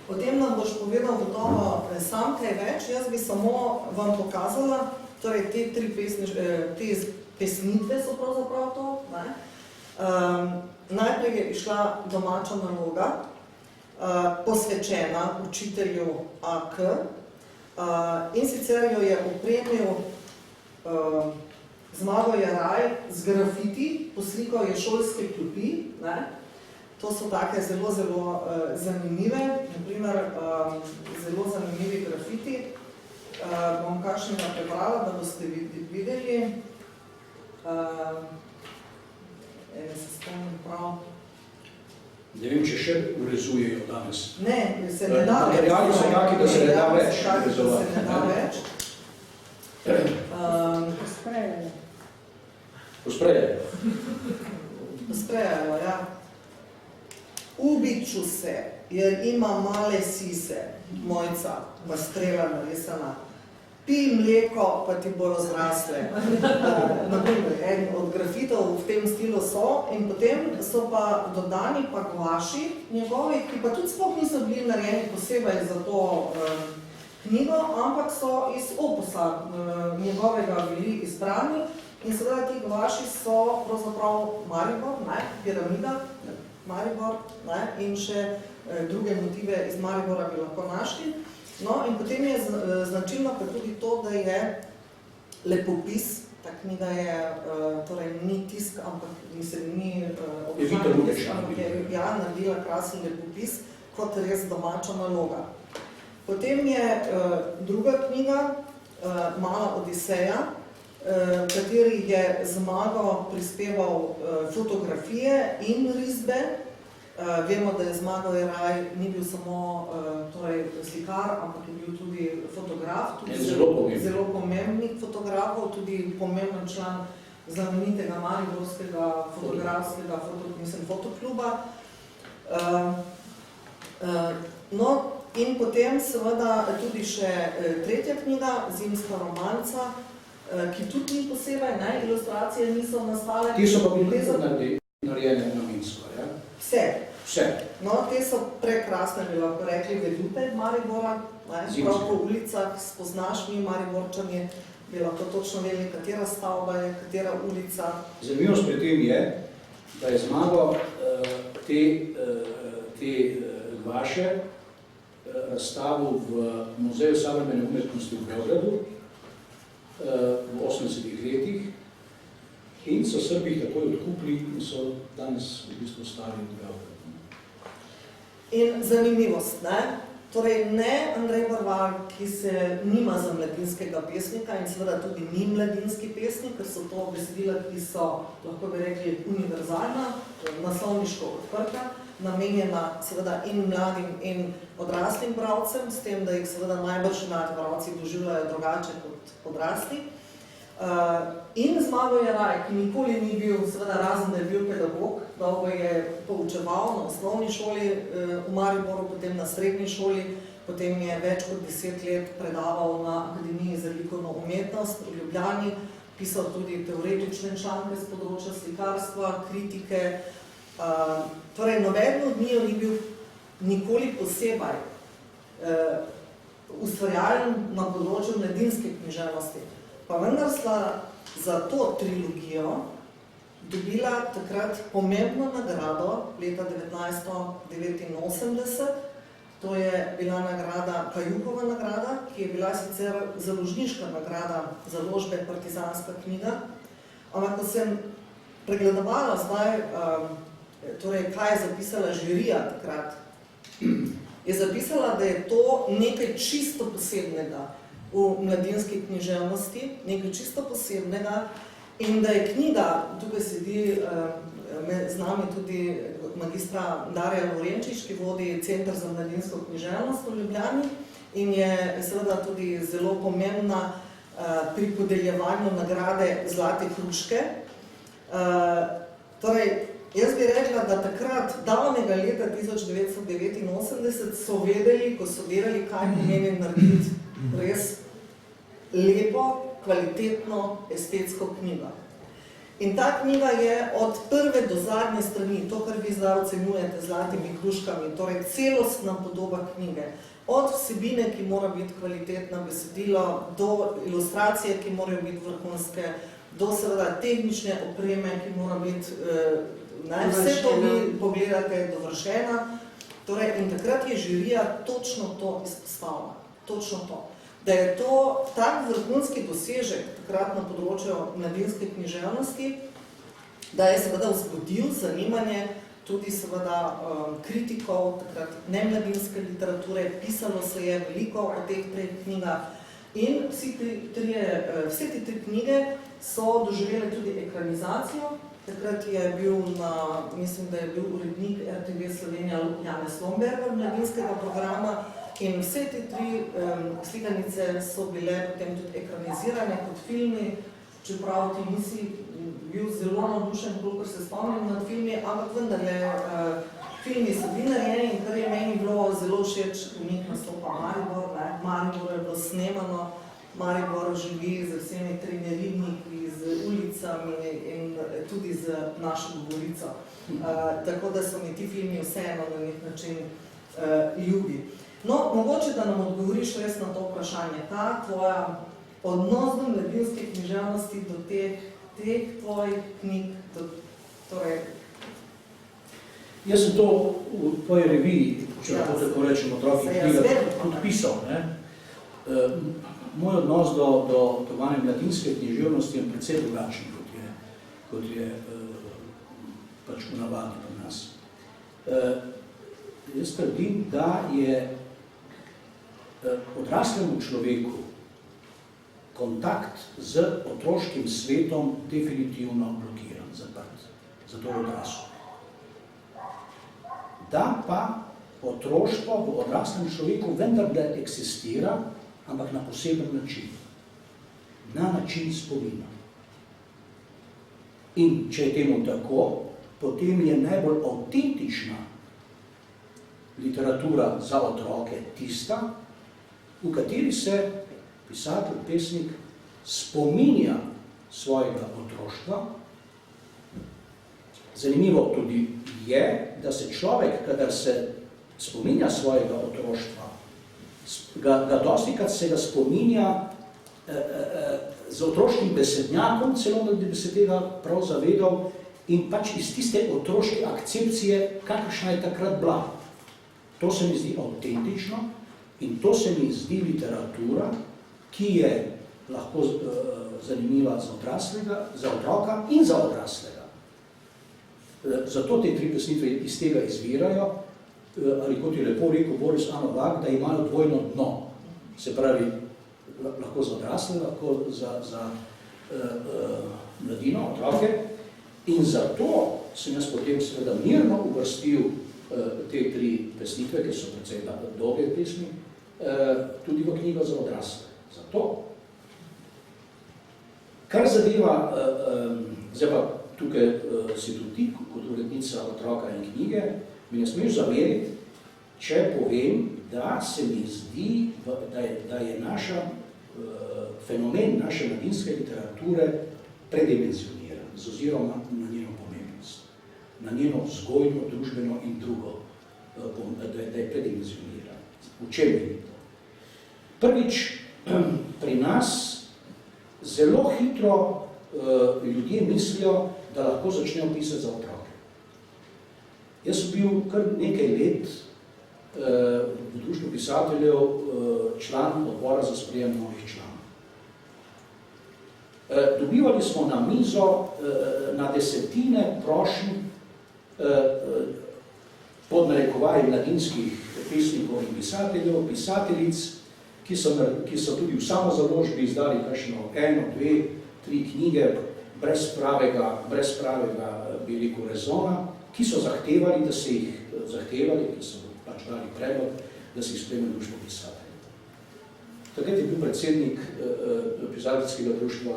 [SPEAKER 1] Potem nam boš povedal gotovo sam kaj več. Jaz bi samo vam pokazala, torej te pesnitve so pravzaprav to. Ne? Najprej je išla domača naloga, posvečena učitelju AK, in sicer jo je opremil Zmago Jeraj z grafiti, poslikal je šolske klopi. Ne? To so take zelo zanimive, naprimer zelo zanimivi grafiti. Bom kakšnega prebrala, da boste videli. Se spomnim prav.
[SPEAKER 2] Ne vem, če še urezujejo danes.
[SPEAKER 1] Ne, se ne da več.
[SPEAKER 2] Materiali so taki, da se ne da več urezovati.
[SPEAKER 1] Se ne da več.
[SPEAKER 2] Posprejajo.
[SPEAKER 1] Posprejajo, ja. Ubiču se, jer ima male sise, mojca, pa strela narisana. Pij mleko, pa ti bo razrasle. En od grafitov v tem stilu so, in potem so pa dodani pa gvaši njegovi, ki pa tudi sploh niso bili narejeni posebej za to knjigo, ampak so iz opusa njegovega bili izbrani. In seveda ti gvaši so pravzaprav Maribor, ne, piramida, Maribor, ne, in še druge motive iz Maribora bi lahko našli. No, in potem je značilno pa tudi to, da je lepopis. Ta knjiga je, torej ni tisk, ampak ni običajno tisk, ampak je naredila krasen lepopis kot res domača naloga. Potem je druga knjiga, Mala Odiseja, v kateri je Zmago prispeval fotografije in risbe. Vemo, da je Zmago Jeraj ni bil samo slikar, ampak je bil tudi fotograf, tudi zelo pomembnih fotografov, tudi pomemben član znamenitega mariborskega fotografskega fotokluba. No, in potem seveda tudi še tretja knjiga, Zimska romanca, ki tudi ni posebej, ne, ilustracije niso nastale.
[SPEAKER 2] Ti so pa bili narejene namensko, ja? Vse.
[SPEAKER 1] No, te so prekrasne, bi lahko rekli, vedute Maribora, prav po ulicah spoznaš mi Mariborčani, bi lahko točno vedeli, katera stavba je, katera ulica.
[SPEAKER 2] Zanimivost pri tem je, da je Zmago te gvaše razstavil v Muzeju savremene umetnosti v Beogradu v 80-ih letih in so Srbi takoj odkupili in so danes v bistvu stali v Beogradu.
[SPEAKER 1] In zanimivost, ne? Torej ne Andrej Barvar, ki se nima za mladinskega pesnika in seveda tudi ni mladinski pesnik, ker so to besedila, ki so, lahko bi rekli, univerzalna, naslovniško odprta, namenjena seveda in mladim in odraslim bralcem, s tem, da jih seveda najbrž mladi bralci doživljajo drugače kot odrasli. In Zmago Jeraj, ki nikoli ni bil, seveda razen, da je bil pedagog, dolgo je poučeval na osnovni šoli v Mariboru, potem na srednji šoli, potem je več kot 10 let predaval na Akademiji za likovno umetnost v Ljubljani, pisal tudi teoretične članke z področja slikarstva, kritike. Torej, nobeden od njih ni bil nikoli posebej ustvarjalen na področju mladinske književnosti. Pa vendar sta za to trilogijo dobila takrat pomembno nagrado leta 1989. To je bila nagrada, Kajuhova nagrada, ki je bila sicer založniška nagrada založbe Partizanska knjiga. Ampak ko sem pregledovala zdaj, torej kaj je zapisala žirija takrat, je zapisala, da je to nekaj čisto posebnega v mladinski književnosti, nekaj čisto posebnega in da je knjiga, tukaj sedi z nami tudi magistra Darja Lorenčič, ki vodi Center za mladinsko književnost v Ljubljani in je seveda tudi zelo pomembna pri podeljevanju nagrade Zlate hruške. Torej, jaz bi rekla, da takrat, davnega leta 1989, so vedeli, ko so delali, kaj pomeni narediti res lepo, kvalitetno estetsko knjigo. In ta knjiga je od prve do zadnje strani, to, kar vi zdaj ocenjujete z zlatimi hruškami, torej celostna podoba knjige. Od vsebine, ki mora biti kvalitetna besedilo, do ilustracije, ki morajo biti vrhunske, do seveda tehnične opreme, ki mora biti, vse to vi pogledate, dovršena. Torej, in takrat je žirija točno to izpostavila, točno to. Da je to tak vrhunski dosežek takrat na področju mladinske književnosti, da je seveda vzbudil zanimanje tudi seveda kritikov, takrat nemladinske literature, pisalo se je veliko o teh treh knjigah in vse te tri knjige so doživele tudi ekranizacijo. Takrat je bil mislim, da je bil urednik RTV Slovenija Janez Lomberger mladinskega programa in vse te tri slikanice so bile potem tudi ekranizirane kot filmi, čeprav ti nisi bil zelo navdušen, kolikor se spomnim nad filmi, ampak vendarle filmi so bili narejeni in kar je meni bilo zelo všeč, v njih nastopa Maribor, Maribor je bilo snemano, Maribor živi z vsemi treneridniki, z ulicami in tudi z našo govorico. Tako da so mi ti filmi vseeno na nek način ljubi. No, mogoče, da nam odgovoriš res na to vprašanje. Ta tvoja odnos do mladinske književnosti do teh tvojih knjig, torej...
[SPEAKER 2] Jaz sem to v tvoji reviji, če lahko tako rečem, otroki knjiga, podpisal. Moj odnos do tovane mladinske književnosti je precej drugačen, kot je pač v navadi pri nas. Jaz trdim, da je odraslemu človeku kontakt z otroškim svetom definitivno blokiran, zaprt, zato odrasel. Da pa otroštvo v odraslem človeku vendarle eksistira, ampak na poseben način. Na način spomina. In če je temu tako, potem je najbolj avtentična literatura za otroke tista, v kateri se pisatelj, pesnik spominja svojega otroštva. Zanimivo tudi je, da se človek, kadar se spominja svojega otroštva, ga dostikrat se ga spominja z otroškim besednjakom, celo da bi se tega prav zavedal, in pač iz tiste otroške akcepcije, kakršna je takrat bila. To se mi zdi avtentično in to se mi zdi literatura, ki je lahko zanimiva za otroka in za odraslega. Zato te tri pesnitve iz tega izvirajo, ali kot je lepo rekel Boris A. Novak, da imajo dvojno dno. Se pravi, lahko za odrasle, lahko za mladino, otroke. In zato sem jaz potem seveda mirno uvrstil te tri pesnitve, ki so precej dolge pesmi, tudi v knjigo za odrasle. Zato. Kar zadeva, zdaj pa tukaj si tudi kot urednica otroka in knjige, mi ne smeš zameriti, če povem, da se mi zdi, da je fenomen naše mladinske literature predimenzioniran, z oziroma na njeno pomembnost, na njeno vzgojno, družbeno in drugo, da je predimenzioniran. V čem je to? Prvič, pri nas zelo hitro ljudje mislijo, da lahko začnejo pisati za otroke. Jaz sem bil kar nekaj let v društvu pisateljev član odbora za sprejem novih članov. Dobivali smo na mizo na desetine prošenj pod narekovaji mladinskih pesnikov in pisateljev, pisateljic, ki so tudi v samozaložbi izdali kakšno 1, 2, 3 knjige brez pravega rezona, ki so zahtevali, ki so pač dali predlog, da se jih sprejme društvo pisateljev. Takrat je bil predsednik pisateljskega društva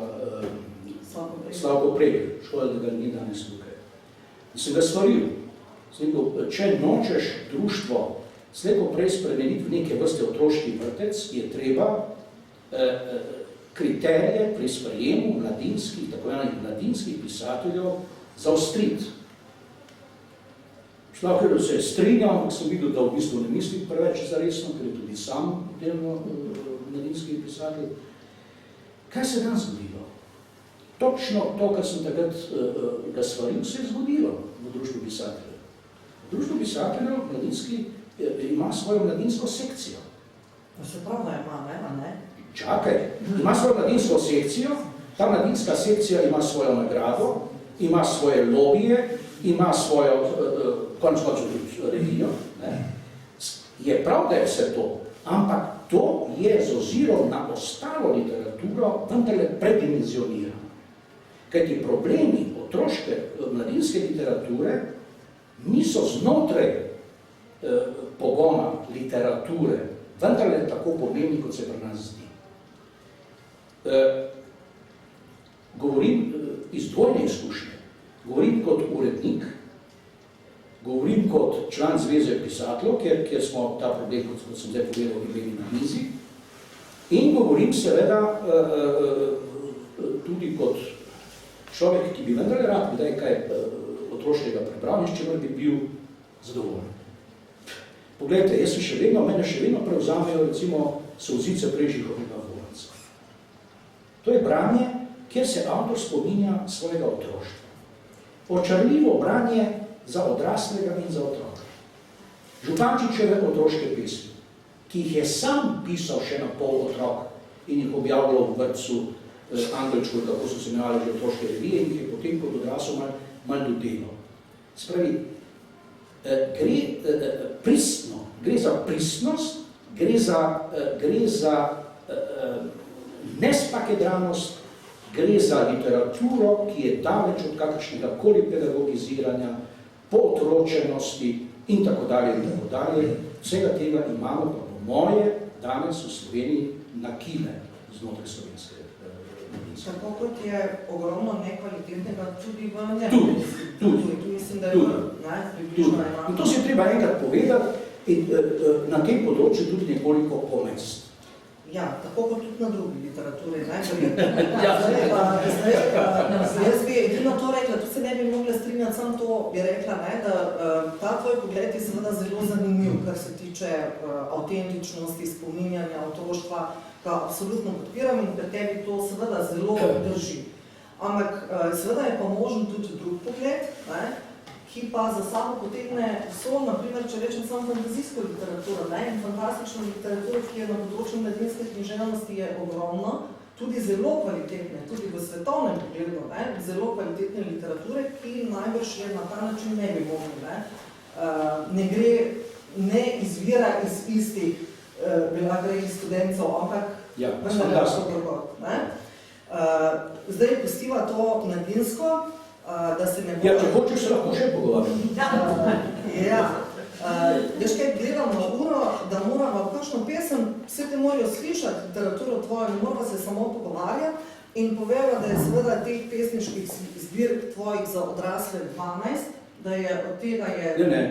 [SPEAKER 2] Slavko Pregl, škoda, da ga ni danes tukaj. In sem ga svaril, če nočeš društvo slej ko prej spremeniti v neke vrste otroški vrtec, je treba kriterije pri sprejemu mladinskih, tako imenih mladinskih pisateljev zaostriti. Šlaker se je strinjal, ampak sem videl, da v bistvu ne misli preveč zaresno, ker je tudi sam delno mladinski pisatelj. Kaj se nam zgodilo? Točno to, kar sem takrat ga svaril, se je zgodilo v društvu pisateljev. V društvu pisateljev mladinski ima svojo mladinsko sekcijo.
[SPEAKER 1] To se pravi, da ima, ne?
[SPEAKER 2] Čakaj, ima svojo mladinsko sekcijo, ta mladinska sekcija ima svojo nagrado, ima svoje lobije, ima svojo, konec koncev tudi revijo. Je prav, da je vse to, ampak to je z ozirom na ostalo literaturo vendarle predimenzionirano. Kajti problemi otroške mladinske literature niso znotraj pogona literature vendarle tako pomembni, kot se pri nas zdi. Govorim iz dvojne izkušnje. Govorim kot urednik, govorim kot član Zveze pisateljev, kjer smo ta problem, kot sem zdaj povedal, imeli na mizi, in govorim seveda tudi kot človek, ki bi vendarle rad kdaj kaj otroškega prebral, in s čemer bi bil zadovoljen. Poglejte, mene še vedno prevzamejo recimo solzice Prežihovega Volanca. To je branje, kjer se avtor spominja svojega otroštva. Očarljivo branje za odraslega in za otroka. Župančičeve otroške pesmi, ki jih je sam pisal še na pol otrok in jih objavljal v vrtcu Angelčku, kako so se imeli že otroške revije, in jih je potem kot odrasel malo dodelal. Spravi, gre za pristnost, gre za nespakedranost, gre za literaturo, ki je daleč od kakršnega koli pedagogiziranja, pootročenosti in tako dalje in tako dalje. Vsega tega imamo pa po moje danes v Sloveniji na kile znotraj slovenske mladinske.
[SPEAKER 1] Tako kot je ogromno nekvalitetnega tudi v njemu.
[SPEAKER 2] Tudi.
[SPEAKER 1] Mislim, da je približno enako.
[SPEAKER 2] In to se je treba enkrat povedati in na tem področju tudi nekoliko pomesti.
[SPEAKER 1] Ja, tako kot tudi na drugi literaturi. Jaz bi edino to rekla, tu se ne bi mogla strinjati, samo to bi rekla, da ta tvoj pogled je seveda zelo zanimiv, kar se tiče avtentičnosti, spominjanja, otroštva, ga absolutno podpiram in pri tebi to seveda zelo drži. Ampak seveda je pa možen tudi drug pogled, ki pa za sabo potegne vso, naprimer, če rečem samo fantazijsko literaturo, in fantastično literaturo, ki je na področju mladinske književnosti je ogromno, tudi zelo kvalitetne, tudi v svetovnem pogledu, zelo kvalitetne literature, ki najbrž je na ta način ne bi mogli. Ne izvira iz istih, bi lahko rekli študentov, ampak vendar je to drugod. Zdaj pustiva to mladinsko, da se ne bo...
[SPEAKER 2] Ja, če hočeš, se lahko še pogovarjati.
[SPEAKER 1] Veš kaj, gledam na uro, da moramo kakšno pesem, vse te morajo slišati, literaturo tvojo, ne moramo se samo pogovarjati in poveva, da je seveda teh pesniških zbirk tvojih za odrasle 12, da je od tega je...
[SPEAKER 2] Ne.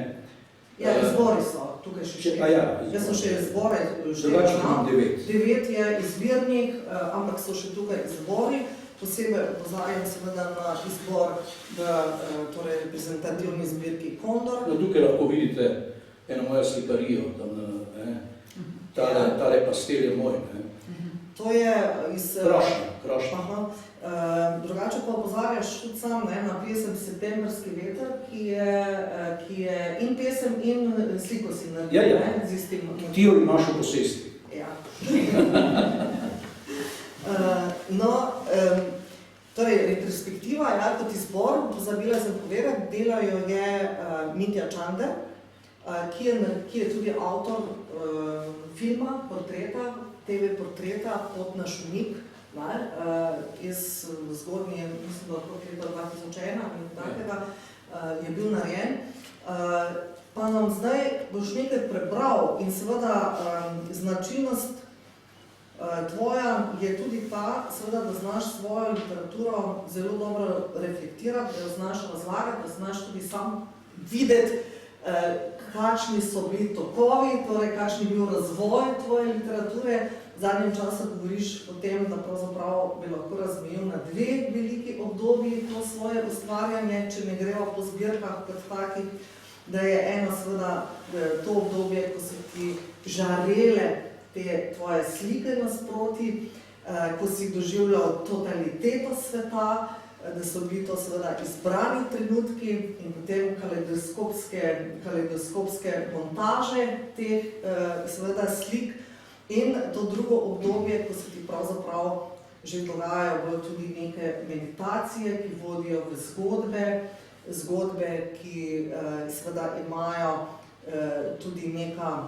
[SPEAKER 1] Ja, izbori so, tukaj še 4. Jaz so še izbore, 9 je izbirnik, ampak so še tukaj izbori. Posebej opozarjam seveda na izbor v reprezentativni zbirki Kondor.
[SPEAKER 2] Tukaj lahko vidite eno mojo slikarijo, tale pastel je moj.
[SPEAKER 1] To je iz...
[SPEAKER 2] Krošnja.
[SPEAKER 1] Drugače pa opozarjaš tudi sam na pesem Septembrski veter, ki je in pesem in sliko si naredil.
[SPEAKER 2] Ti jo imaš v posesti.
[SPEAKER 1] Ja. Torej, retrospektiva je kot izbor, pozabila sem povedati, delajo je Mitja Čander, ki je tudi avtor filma, portreta, TV portreta Pot na Šumik, iz zgodnje, mislim, da okrog leta 2001 in takega je bil narejen. Pa nam zdaj boš nekaj prebral in seveda značilnost tvoja je tudi ta, seveda, da znaš svojo literaturo zelo dobro reflektirati, da jo znaš razlagati, da znaš tudi sam videti, kakšni so bili tokovi, torej kakšni je bil razvoj tvoje literature v zadnjem času govoriš o tem, da pravzaprav bi lahko razmejil na dve veliki obdobji to svoje ustvarjanje, če ne greva po zbirkah kot takih, da je eno seveda to obdobje, ko so ti žarele te tvoje slike nasproti, ko si doživljal totaliteto sveta, da so bili to seveda izbrani trenutki in potem kaleidoskopske montaže teh seveda slik in to drugo obdobje, ko se ti pravzaprav že dogajajo bolj tudi neke meditacije, ki vodijo v zgodbe, ki seveda imajo tudi neka,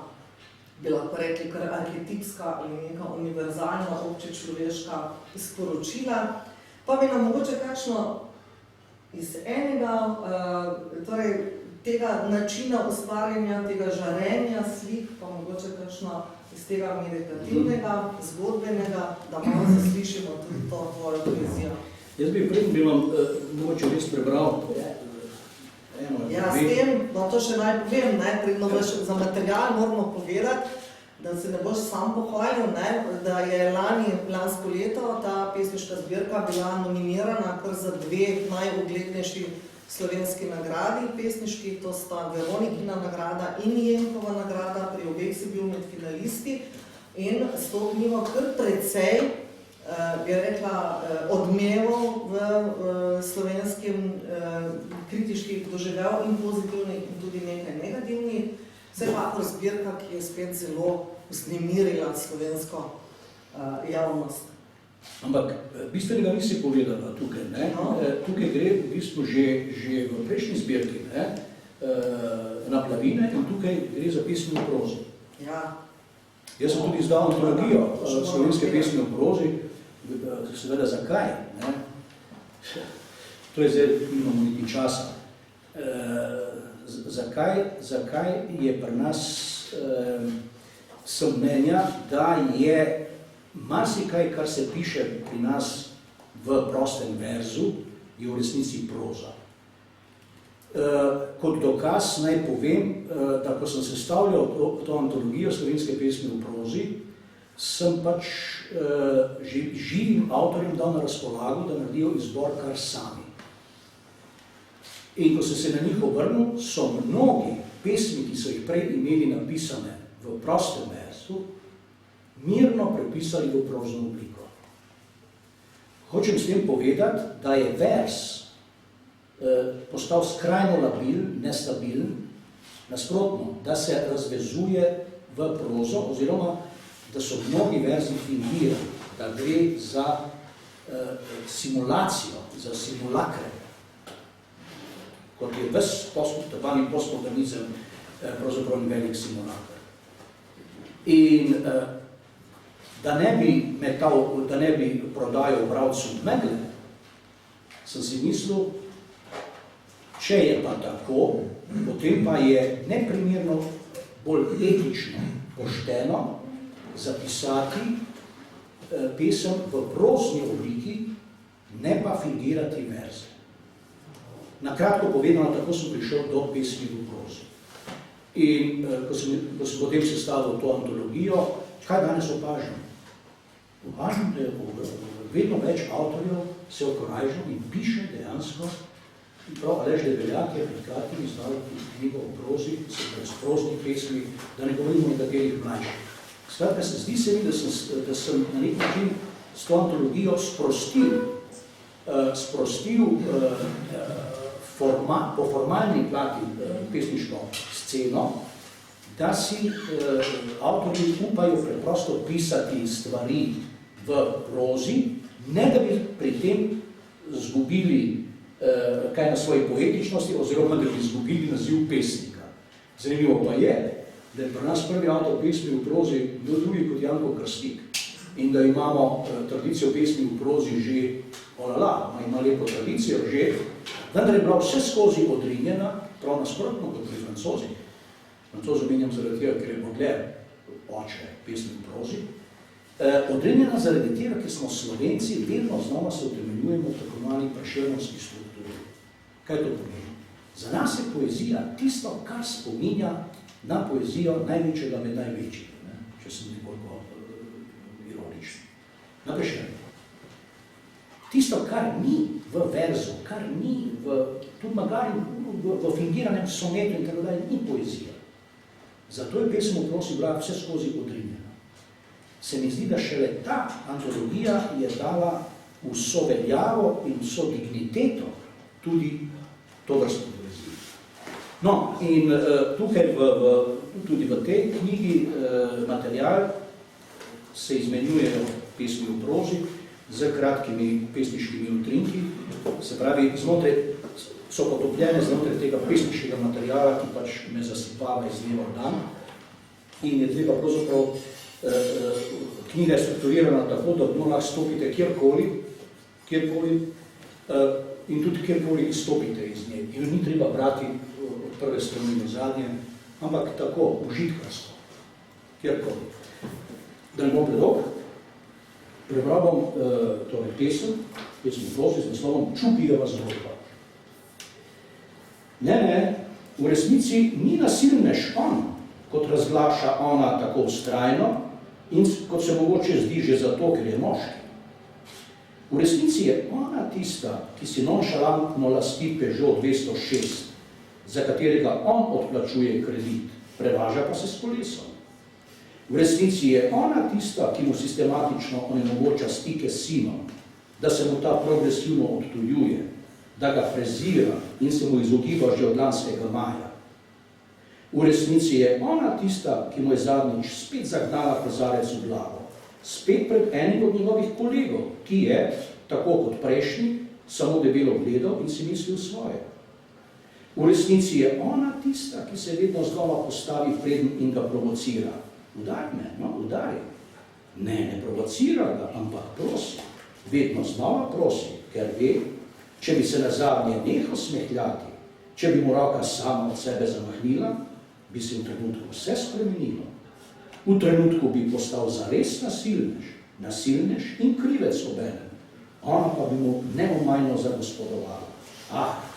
[SPEAKER 1] bi lahko rekli, kar arhetipska ali neka univerzalna obče človeška sporočila. Pa bi nam mogoče kakšno iz enega, torej tega načina ustvarjanja, tega žarenja slik, pa mogoče kakšno iz tega meditativnega, zgodbenega, da malo zaslišimo tudi to tvojo poezijo.
[SPEAKER 2] Jaz bi vam mogoče res prebral eno.
[SPEAKER 1] Ja, s tem, no to še naj povem, predno za material moramo povedati, da se ne boš sam pohvalil, da je lansko leto ta pesniška zbirka bila nominirana kar za dve najuglednejši slovenski nagradi pesniški, to sta Veronikina nagrada in Jenkova nagrada, pri obeh si bil med finalisti in s to knjigo kar precej, bi rekla, odmevov v slovenskem kritiških doživel in pozitivnih in tudi nekaj negativnih. Vsekakor zbirka, ki je spet zelo vznemirila slovensko javnost.
[SPEAKER 2] Ampak bistvenega nisi povedala tukaj, ne?
[SPEAKER 1] No.
[SPEAKER 2] Tukaj gre v bistvu že v prejšnji zbirki, ne? Na Plavine in tukaj gre za pesmi v prozi.
[SPEAKER 1] Ja.
[SPEAKER 2] Jaz sem tudi izdal antologijo slovenske pesmi v prozi, seveda zakaj, ne? To je zdaj, imamo nekaj časa. Zakaj je pri nas sem mnenja, da je marsikaj, kar se piše pri nas v prostem verzu, je v resnici proza. Kot dokaz naj povem, da ko sem sestavljal to antologijo slovenske pesmi v prozi, sem pač živim avtorjem dal na razpolago, da naredijo izbor kar sami. In ko sem se na njih obrnil, so mnogi pesmi, ki so jih prej imeli napisane v prostem verzu, mirno prepisali v prozno obliko. Hočem s tem povedati, da je vers postal skrajno labilen, nestabilen, nasprotno, da se razvezuje v prozo, oziroma da so mnogi verzi fingirani, da gre za simulacijo, za simulakre, kot je ves postmodernizem pravzaprav velik simulakr. In da ne bi prodajal bralcu megle, sem si mislil, če je pa tako, potem pa je neprimerno bolj etično, pošteno zapisati pesem v prozni obliki, ne pa fingirati verze. Na kratko povedano, tako sem prišel do pesmi v prozi. In ko sem potem sestavil to antologijo, kaj danes opažam? Opažam, da je vedno več avtorjev se okorajžil in piše dejansko, prav Aleš Debeljak je pred kratkim izdal knjigo o prozi, s proznih pesmi, da ne govorimo o nekaterih mlajših. Skratka, zdi se mi, da sem na nek način s to antologijo sprostil po formalni plati pesniško sceno, da si avtorji upajo preprosto pisati stvari v prozi, ne da bi pri tem zgubili kaj na svoji poetičnosti, oziroma da bi zgubili naziv pesnika. Zanimivo pa je, da je pri nas prvi avtor pesmi v prozi bil drugi kot Janko Krstik in da imamo tradicijo pesmi v prozi že ima lepo tradicijo že, vendar je bila vse skozi odrinjena, prav nasprotno kot pri Francozih. Francozi menjam zaradi tega, ker je Baudelaire oče pesmi v prozi. Odrinjena zaradi tega, ker smo Slovenci vedno znova se utemeljujemo v tako mali prešernovski strukturi. Kaj to pomeni? Za nas je poezija tisto, kar spominja na poezijo največjega med največjih. Če sem nekoliko ironični. Naprej še tisto, kar ni v verzu, kar ni tudi magari v fingiranem sonetu in tako dalje, ni poezija. Zato je pesem v prosi bila vse skozi odrinjena. Se mi zdi, da šele ta antologija je dala vso veljavo in vso digniteto tudi to vrsto poezije. No, in tukaj tudi v tej knjigi material se izmenjujejo pesmi v prozi z kratkimi pesniškimi utrinki, se pravi, so potopljene znotraj tega pesniškega materiala, ki pač me zasipava iz dneva v dan. In je treba pravzaprav, knjiga je strukturirana tako, da lahko stopite kjerkoli in tudi kjerkoli izstopite iz nje. In ni treba brati od prve strani do zadnje, ampak tako, užitkarsko, kjerkoli. Da ne bom predolg, prebral bom torej pesem v prozi z naslovom Čupijeva zgodba. Ne, v resnici ni nasilnež on, kot razglaša ona tako vztrajno in kot se mogoče zdi že zato, ker je moški. V resnici je ona tista, ki si nonšalantno lasti Peugeot 206, za katerega on odplačuje kredit, prevaža pa se s kolesom. V resnici je ona tista, ki mu sistematično onemogoča stike s sinom, da se mu ta progresivno odtuljuje, da ga prezira in se mu izogiba že od lanskega maja. V resnici je ona tista, ki mu je zadnjič spet zagnala kozarec v glavo, spet pred enim od njegovih kolegov, ki je, tako kot prejšnji, samo debelo gledal in si mislil svoje. V resnici je ona tista, ki se vedno znova postavi preden in ga provocira. Udari me, no, udari. Ne provocira ga, ampak prosi. Vedno znova prosi, ker ve, če bi se nazadnje nehal smehljati, če bi mu roka sama od sebe zamahnila, bi se v trenutku vse spremenilo. V trenutku bi postal zares nasilnež in krivec obenem. Ona pa bi mu neomajno zagospodovala.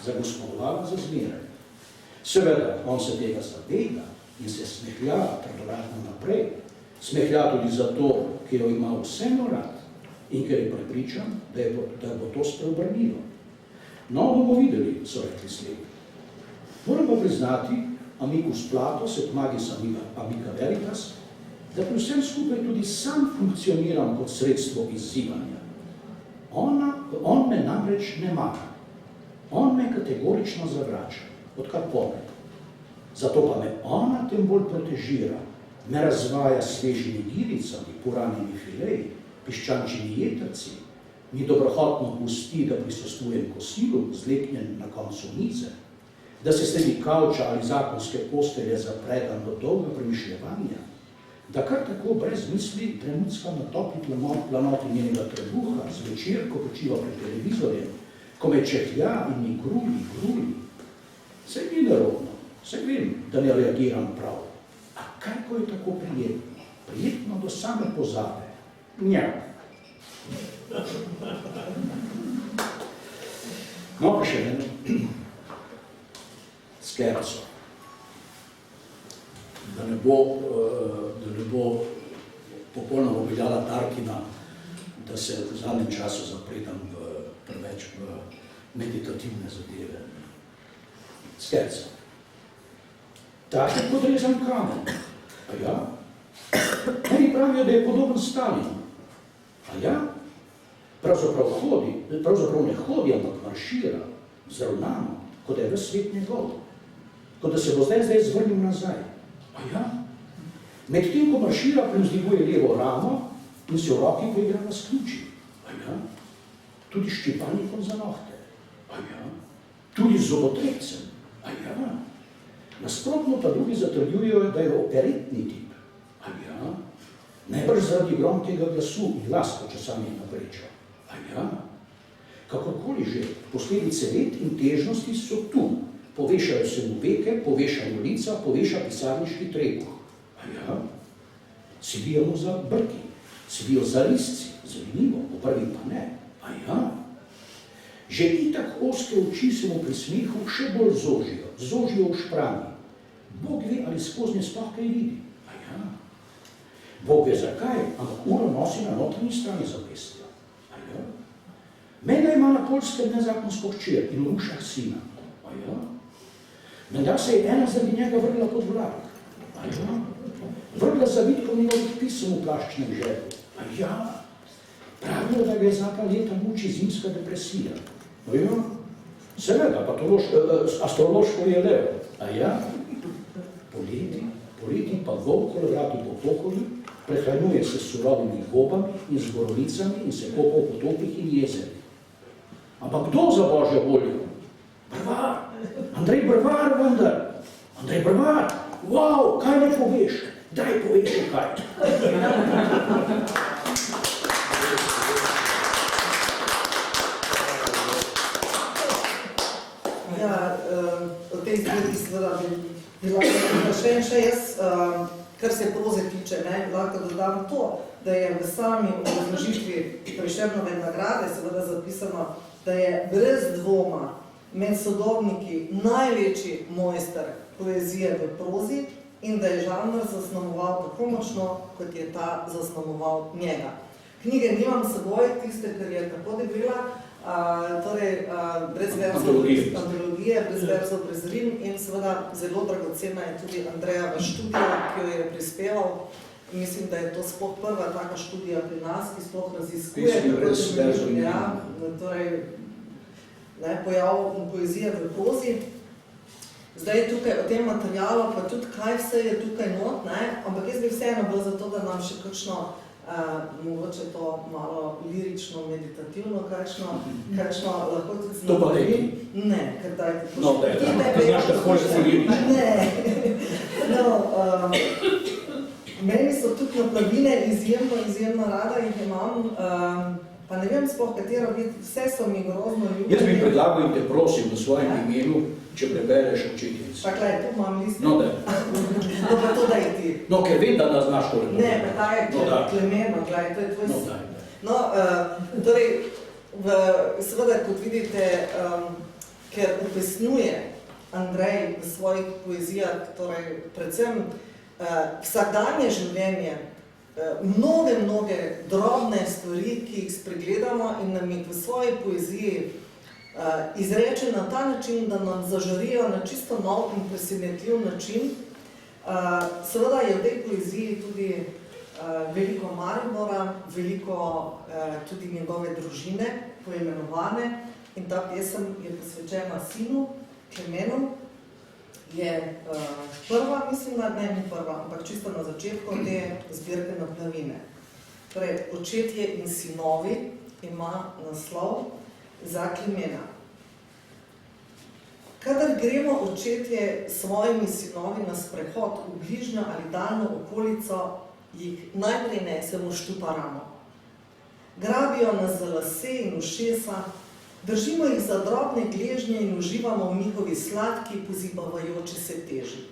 [SPEAKER 2] Zagospodovala za zmeraj. Seveda, on se tega zaveda in se smehlja trdovratno naprej. Smehlja tudi zato, ker jo ima vseeno rad in ker je prepričan, da bo to spreobrnilo. No, bomo videli, so rekli slepi. Moram pa priznati, amicus Platos et magis amica veritas, da pri vsem skupaj tudi sam funkcioniram kot sredstvo izzivanja. On me namreč ne mara. On me kategorično zavrača, odkar pomem. Zato pa me ona tem bolj protežira, me razvaja s svežimi giricami, puranimi fileji, piščančimi jetrci, mi dobrohotno pusti, da prisostvujem kosilu, zlepnjen na koncu mize, da se sledi kavča ali zakonske postelje zapredam do dolga premišljevanja, da kar tako brez misli trenutka na topli planoti njenega trebuha, zvečer, ko počiva pred televizorjem, ko me čehlja in mi gruli. Saj ni nerodno, saj vem, da ne reagiram prav. A kaj ko je tako prijetno? Prijetno do same pozabe. Nja. No, pa še ne. Skerco. Da ne bo popolnoma veljala Tarkina, da se v zadnjem času zapredam preveč v meditativne zadeve. Skerco. Tak je podrezan kamen. A ja? Meni pravijo, da je podoben Stalinu. A ja? Pravzaprav ne hodi, ampak maršira, zravnano, kot da je ves svet njegov. Kot da se bo zdaj zvrnil nazaj. A ja? Medtem, ko maršira, prevzdiguje levo ramo in se v roki poigra na sključi. A ja? Tudi s ščipalnikom za nohte. A ja? Tudi z zobotrebcem. A ja? Nasprotno pa drugi zatrjujejo, da je operetni tip. A ja? Najbrž zaradi gromkega glasu in las počasanih na prečo. A ja? Kakorkoli že, posledice let in težnosti so tu. Povešajo se mu veke, poveša mu lica, poveša pisarniški trebuh. A ja? Sedijo mu za brki, sedijo za listci, zanimivo, po prvi pa ne. A ja? Že itak ozke oči se mu pri smehu še bolj zožijo v šprani. Bog ve, ali skoznje sploh kaj vidi. A ja? Bog ve zakaj, ampak uro nosi na notranji strani zapestja. Ja? Menda ima na Poljskem nezakonsko hčer in v rušah sina. Ja? Menda se je ena zaradi njega vrgla pod vlak. Ja? Vrgla zavitkom njegovih pisem v plaščnem žepu. Ja? Pravijo, da ga je za ta leta muči zimska depresija. Ja? Seveda, astrološko je lev. Ja? Poleti pa volk kolevrati po pokoju, prehranjuje se s surovimi gobami in z borovicami in se kopa v potopih in jezerih. Ampak kdo za božjo voljo? Brvar! Andrej Brvar vendar! Andrej Brvar! Wow, kaj ne poveš? Daj poveš kaj.
[SPEAKER 1] Ja, o tej zbirki seveda bi lahko še jaz, kar se proze tiče, lahko dodam to, da je v sami obrazložitvi Prešernove nagrade seveda zapisano, da je brez dvoma med sodobniki največji mojster poezije v prozi in da je žanr zasnovoval tako močno, kot je ta zasnovoval njega. Knjige nimam s seboj, tiste, ker je tako debela, torej brez antologije, brez verzov, brez rim in seveda zelo dragocena je tudi Andrejeva študija, ki jo je prispeval. Mislim, da je to sploh prva taka študija pri nas, ki sploh raziskuje pojav poezije v prozi. Zdaj tukaj o tem materialu, pa tudi kaj vse je tukaj not, ampak jaz bi vseeno bilo za to, da nam še kakšno mogoče to malo lirično, meditativno, kakšno lahko tudi znamo.
[SPEAKER 2] To pa neki?
[SPEAKER 1] Ne, ker dajte pošli.
[SPEAKER 2] No, dajte, to znaš, da hoče se lirično.
[SPEAKER 1] Ne. Meni so tudi naplavine izjemno rada, jih imam, pa ne vem sploh, katero biti, vse so mi grozno ljubljeni.
[SPEAKER 2] Jaz bi predlagal in te prosim v svojem imenu, če prebereš učiteljico.
[SPEAKER 1] Pa gledaj, tu imam list.
[SPEAKER 2] No, da.
[SPEAKER 1] No, pa to daj ti.
[SPEAKER 2] No, ker vem, da nas znaš to
[SPEAKER 1] ne, pa ta je Klemeno, gledaj, to je tvoj
[SPEAKER 2] no, daj.
[SPEAKER 1] No, torej, seveda, kot vidite, ker upesnjuje Andrej v svojih poezijah, torej, predvsem vsakdanje življenje, mnoge drobne stvari, ki jih spregledamo in nam jih v svoji poeziji izreče na ta način, da nam zažarijo na čisto nov in presenetljiv način. Seveda je v tej poeziji tudi veliko Maribora, veliko tudi njegove družine, poimenovane, in ta pesem je posvečena sinu, Klemenu. Je prva, mislim, da ne prva, ampak čisto na začetku te zbirke naplavine. Torej, Očetje in sinovi ima naslov za Klemena. Kadar gremo očetje s svojimi sinovi na sprehod v bližnjo ali daljno okolico, jih najprej nesemo štuparamo. Grabijo nas za lase in ušesa, držimo jih za drobne gležnje in uživamo v njihovi sladki, pozibavajoči se teži.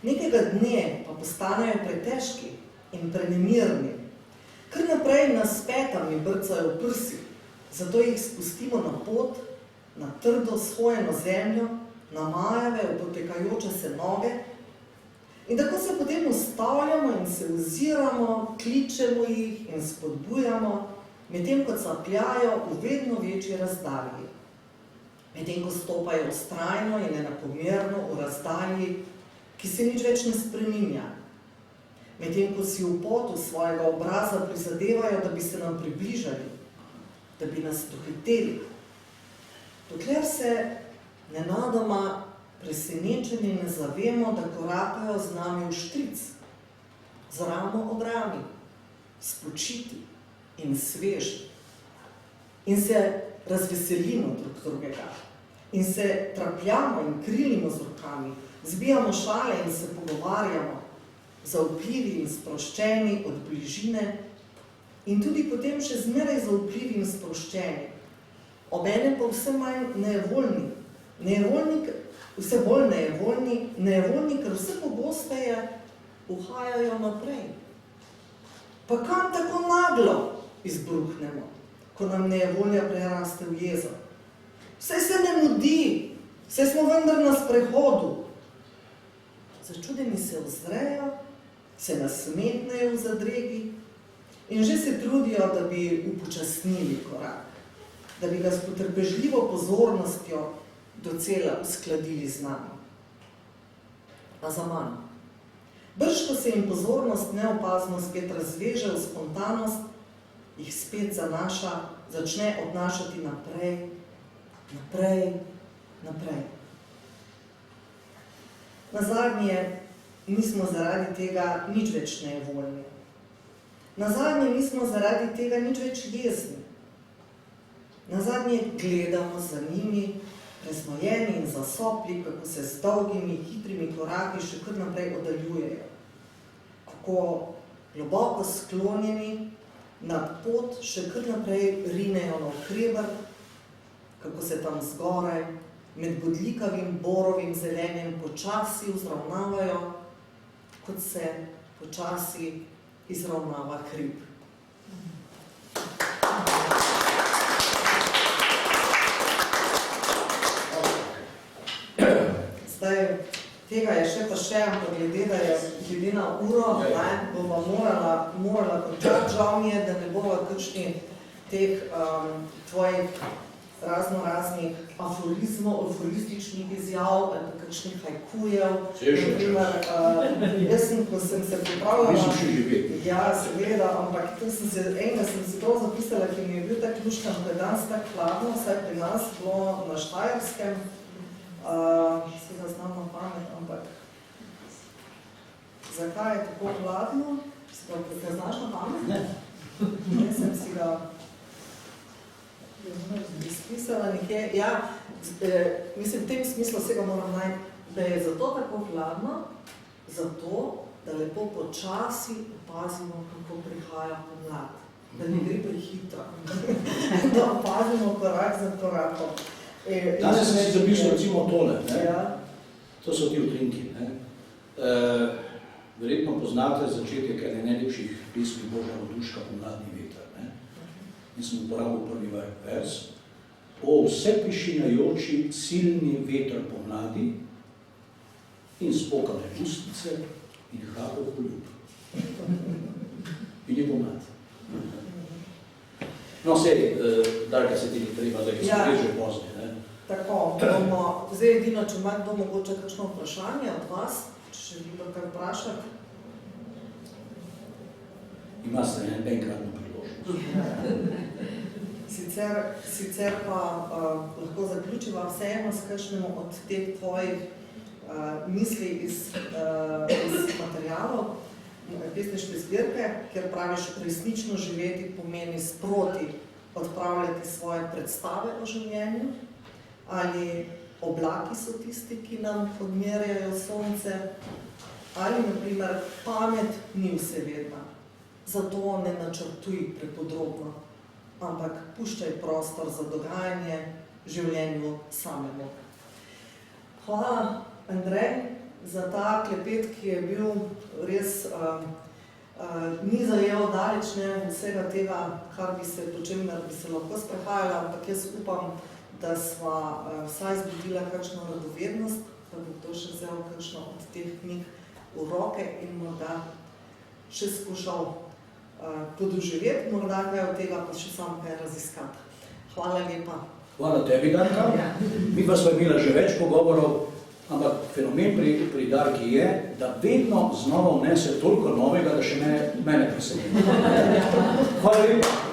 [SPEAKER 1] Nekega dne pa postanejo pretežki in prenemirni. Kar naprej nas s petami brcajo v prsi, zato jih spustimo na pot, na trdo shojeno zemljo, na majave, opotekajoče se noge. In tako se potem ustavljamo in se oziramo, kličemo jih in spodbujamo, medtem ko capljajo v vedno večji razdalji. Medtem ko stopajo vztrajno in enakomerno v razdalji, ki se nič več ne spreminja. Medtem ko si v potu svojega obraza prizadevajo, da bi se nam približali, da bi nas dohiteli. Dokler se nenadoma presenečeni ne zavemo, da korakajo z nami v štric, z ramo ob rami, spočiti in sveži. In se razveselimo drug drugega. In se trapljamo in krilimo z rokami, zbijamo šale in se pogovarjamo, zaupljivi in sproščeni od bližine in tudi potem še zmeraj zaupljivi in sproščeni. Obenem pa vse manj nejevoljni. Vse bolj nejevoljni, ker vse pogosteje uhajajo naprej. Pa kam tako naglo izbruhnemo, ko nam nejevolja preraste v jezo? Vse se ne mudi, vse smo vendar na sprehodu. Začudeni se ozrejo se nasmehnejo v zadregi in že se trudijo, da bi upočasnili korak, da bi ga s potrpežljivo pozornostjo docela uskladili z nami. A za manj. Brž, ko se jim pozornost neopazno spet razveže v spontanost, jih spet zanaša, začne odnašati naprej, naprej, naprej. Nazadnje nismo zaradi tega nič več nevoljni. Nazadnje nismo zaradi tega nič več jezni. Nazadnje gledamo za njimi, preznojeni in zasopli, kako se z dolgimi, hitrimi koraki še kar naprej oddaljujejo. Kako globoko sklonjeni nad pot še kar naprej rinejo navkreber, kako se tam zgoraj med bodljikavim borovim zelenjem počasi vzravnavajo, kot se počasi izravnava hrib. Zdaj, tega je še pa še, ampak glede, da je glede na uro, bova morala končati. Žal mi je, da ne bova kakšni teh tvojih raznoraznih aforizmov, aforističnih izjav, ali kakšnih hajkujev. Jaz sem, ko sem se pripravljala...
[SPEAKER 2] Mislim še živeti.
[SPEAKER 1] Ja, seveda, ampak enega sem si prav zapisala, ki mi je bil tak luškan, ko je danes tak hladno, vsaj pri nas bilo na Štajerskem. Seveda znam na pamet, ampak zakaj je tako hladno? Ga znaš na pamet?
[SPEAKER 2] Ne.
[SPEAKER 1] Ne, sem si ga izpisala nekje. Ja, mislim, v tem smislu vsega moram najti, da je zato tako hladno, zato, da lepo počasi opazimo, kako prihaja pomlad. Da ne gre prehitro. Da opazimo korak za korakom.
[SPEAKER 2] Danes sem si zapisal recimo tole,
[SPEAKER 1] ja.
[SPEAKER 2] To so ti utrinki. Verjetno poznate začetek ene najlepših pesmi Boža Roduška Pomladni veter. In sem uporabil prvi vers. O vse pišinajoči silni veter pomladi in spokane ustnice in hrapov poljub. In je pomlad. No, sej, Darka se ti ni treba, da je že pozni.
[SPEAKER 1] Tako, bomo, zdaj edino, če ima kdo mogoče kakšno vprašanje od vas, če želimo kaj vprašati.
[SPEAKER 2] Imate enkratno priložnost.
[SPEAKER 1] Sicer pa lahko zaključiva vseeno s kakšnemu od teh tvojih misli iz materialov, pesniške zbirke, kjer praviš, resnično živeti pomeni sproti odpravljati svoje predstave o življenju, ali oblaki so tisti, ki nam odmerjajo sonce, ali, na primer, pamet ni vsevedna. Zato ne načrtuj prepodrobno, ampak puščaj prostor za dogajanje življenju samemu. Hvala, Andrej, za ta klepet, ki je bil res, ni zajel daleč vsega tega, po čemer bi se lahko sprehajala, ampak jaz upam, da sva vsaj zbudila kakšno radovednost, da bo to še vzel kakšno od teh knjig v roke in morda še skušal podoživeti, morda kaj od tega pa še sam kaj raziskati. Hvala lepa.
[SPEAKER 2] Hvala tebi, Darka. Mi pa sva imela že več pogovorov, ampak fenomen pri Darki je, da vedno znova vnese toliko novega, da še mene preseneti. Hvala lepa.